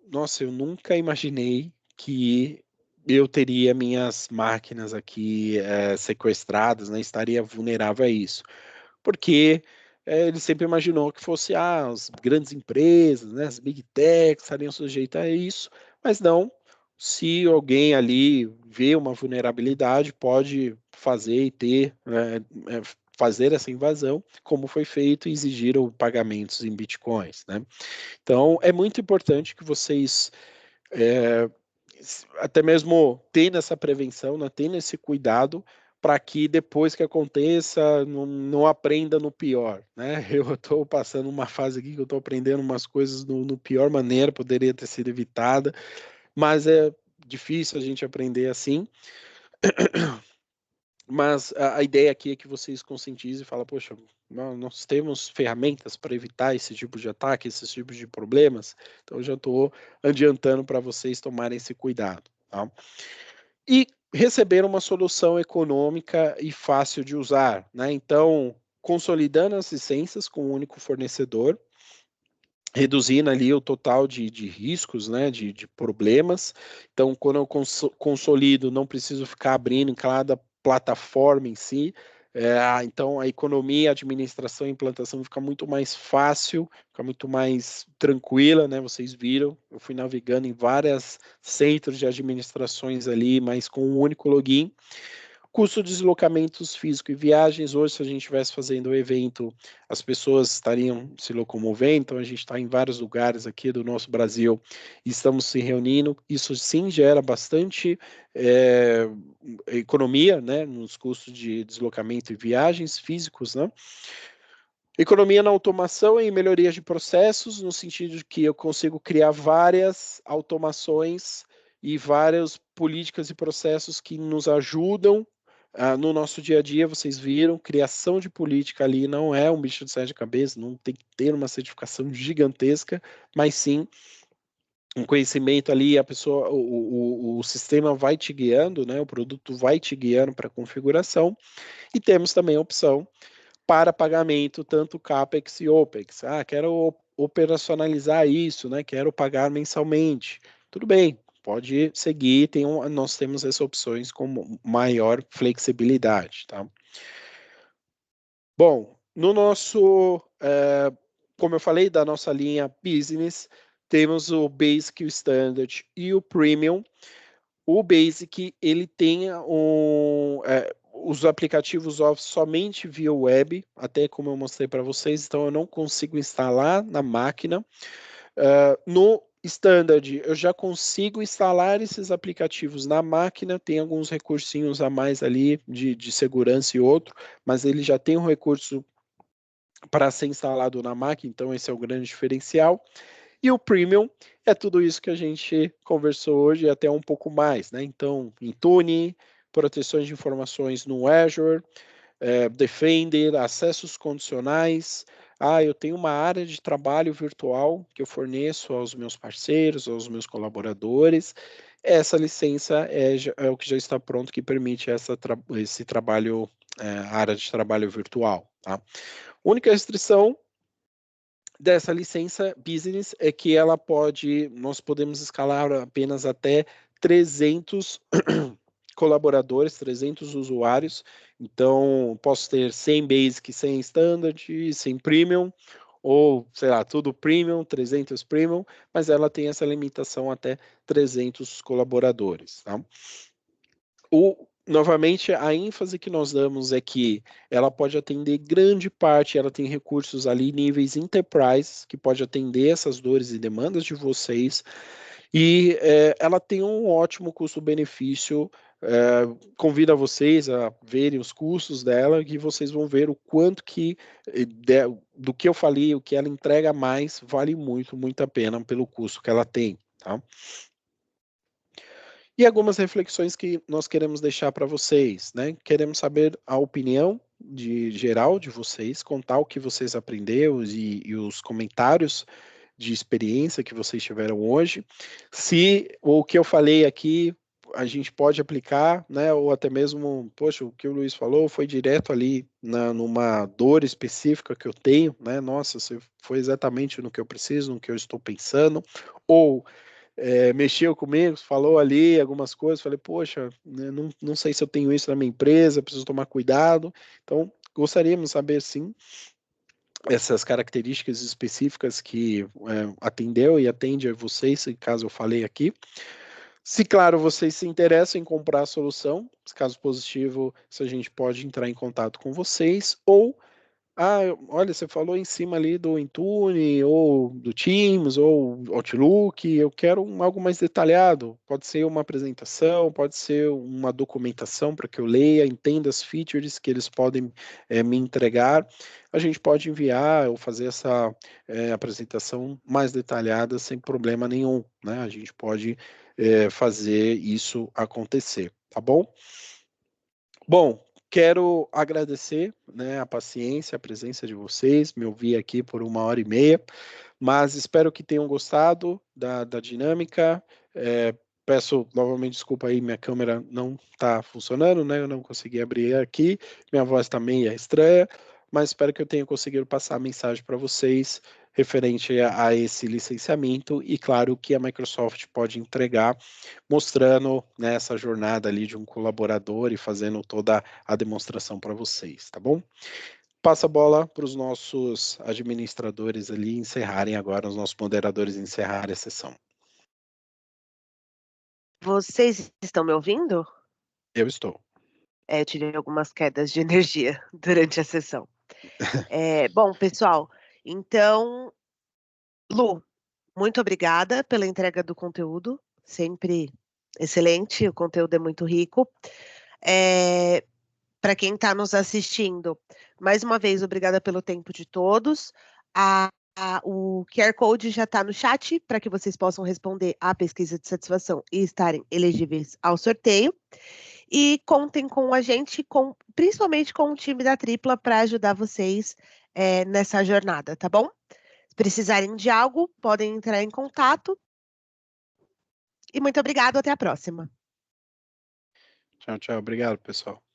nossa, eu nunca imaginei que eu teria minhas máquinas aqui sequestradas, né, estaria vulnerável a isso. Porque ele sempre imaginou que fosse as grandes empresas, né, as big techs estariam sujeitas a isso, mas não. Se alguém ali vê uma vulnerabilidade, pode fazer e ter, fazer essa invasão, como foi feito, e exigiram pagamentos em bitcoins, né? Então, é muito importante que vocês é, até mesmo tendo essa prevenção, né, tendo esse cuidado para que depois que aconteça não aprenda no pior, né? Eu estou passando uma fase aqui que eu estou aprendendo umas coisas no pior maneira, poderia ter sido evitada, mas é difícil a gente aprender assim. Mas a ideia aqui é que vocês conscientizem e falem, poxa, nós temos ferramentas para evitar esse tipo de ataque, esses tipos de problemas, então já estou adiantando para vocês tomarem esse cuidado. Tá? E receber uma solução econômica e fácil de usar, né? Então, consolidando as licenças com um único fornecedor, reduzindo ali o total de riscos, né, de problemas. Então, quando eu consolido, não preciso ficar abrindo em cada plataforma em si. Então, a economia, a administração e a implantação fica muito mais fácil, fica muito mais tranquila, né? Vocês viram, eu fui navegando em vários centros de administrações ali, mas com um único login. Custo de deslocamentos físico e viagens. Hoje, se a gente estivesse fazendo o evento, as pessoas estariam se locomovendo, então a gente está em vários lugares aqui do nosso Brasil e estamos se reunindo. Isso sim gera bastante economia, né, nos custos de deslocamento e viagens físicos, né? Economia na automação e melhorias de processos, no sentido de que eu consigo criar várias automações e várias políticas e processos que nos ajudam no nosso dia a dia. Vocês viram, criação de política ali não é um bicho de sete cabeças, não tem que ter uma certificação gigantesca, mas sim um conhecimento ali, a pessoa, o sistema vai te guiando, né? O produto vai te guiando para a configuração, e temos também a opção para pagamento, tanto CAPEX e OPEX. Ah, quero operacionalizar isso, né? Quero pagar mensalmente. Tudo bem, pode seguir, nós temos essas opções com maior flexibilidade, tá? Bom, no nosso, como eu falei, da nossa linha Business, temos o Basic, o Standard e o Premium. O Basic, ele tem os aplicativos off somente via web, até como eu mostrei para vocês, então eu não consigo instalar na máquina. No Standard, eu já consigo instalar esses aplicativos na máquina, tem alguns recursinhos a mais ali de segurança e outro, mas ele já tem um recurso para ser instalado na máquina, então esse é o grande diferencial. E o Premium é tudo isso que a gente conversou hoje e até um pouco mais, né? Então, Intune, proteções de informações no Azure, Defender, acessos condicionais. Ah, eu tenho uma área de trabalho virtual que eu forneço aos meus parceiros, aos meus colaboradores. Essa licença é o que já está pronto, que permite esse trabalho, área de trabalho virtual. Tá? Única restrição dessa licença business é que nós podemos escalar apenas até 300 colaboradores, 300 usuários. Então, posso ter 100 Basic, 100 Standard, 100 Premium, ou, sei lá, tudo Premium, 300 Premium, mas ela tem essa limitação até 300 colaboradores, tá? Novamente, a ênfase que nós damos é que ela pode atender grande parte, ela tem recursos ali, níveis enterprise, que pode atender essas dores e demandas de vocês, e ela tem um ótimo custo-benefício. Convido a vocês a verem os custos dela, que vocês vão ver o quanto que do que eu falei, o que ela entrega mais, vale muito, muito a pena pelo custo que ela tem, tá? e algumas reflexões que nós queremos deixar para vocês, né? Queremos saber a opinião de geral de vocês, contar o que vocês aprenderam e os comentários de experiência que vocês tiveram hoje. Se o que eu falei aqui a gente pode aplicar, né? Ou até mesmo, poxa, o que o Luiz falou foi direto ali numa dor específica que eu tenho, né? Nossa, você foi exatamente no que eu preciso, no que eu estou pensando, ou mexeu comigo, falou ali algumas coisas, falei, poxa, né, não sei se eu tenho isso na minha empresa, preciso tomar cuidado. Então, gostaríamos de saber, sim, essas características específicas que atendeu e atende a vocês, caso eu falei aqui. Se, claro, vocês se interessam em comprar a solução, caso positivo, se a gente pode entrar em contato com vocês, ou olha, você falou em cima ali do Intune, ou do Teams, ou Outlook, eu quero algo mais detalhado. Pode ser uma apresentação, pode ser uma documentação para que eu leia, entenda as features que eles podem me entregar. A gente pode enviar ou fazer essa apresentação mais detalhada sem problema nenhum, né? A gente pode fazer isso acontecer, tá bom? Bom, quero agradecer, né, a paciência, a presença de vocês, me ouvir aqui por 1h30, mas espero que tenham gostado da dinâmica. Peço novamente desculpa aí, minha câmera não está funcionando, né? Eu não consegui abrir aqui, minha voz está meio estranha, mas espero que eu tenha conseguido passar a mensagem para vocês referente a esse licenciamento e, claro, que a Microsoft pode entregar, mostrando, né, essa jornada ali de um colaborador e fazendo toda a demonstração para vocês, tá bom? Passa a bola para os nossos administradores ali encerrarem agora, os nossos moderadores encerrarem a sessão. Vocês estão me ouvindo? Eu estou. Eu tive algumas quedas de energia durante a sessão. Bom, pessoal, então, Lu, muito obrigada pela entrega do conteúdo, sempre excelente, o conteúdo é muito rico. Para quem está nos assistindo, mais uma vez, obrigada pelo tempo de todos. O QR Code já está no chat para que vocês possam responder à pesquisa de satisfação e estarem elegíveis ao sorteio. E contem com a gente, principalmente com o time da Tripla, para ajudar vocês nessa jornada, tá bom? Se precisarem de algo, podem entrar em contato. E muito obrigado, até a próxima. Tchau, tchau. Obrigado, pessoal.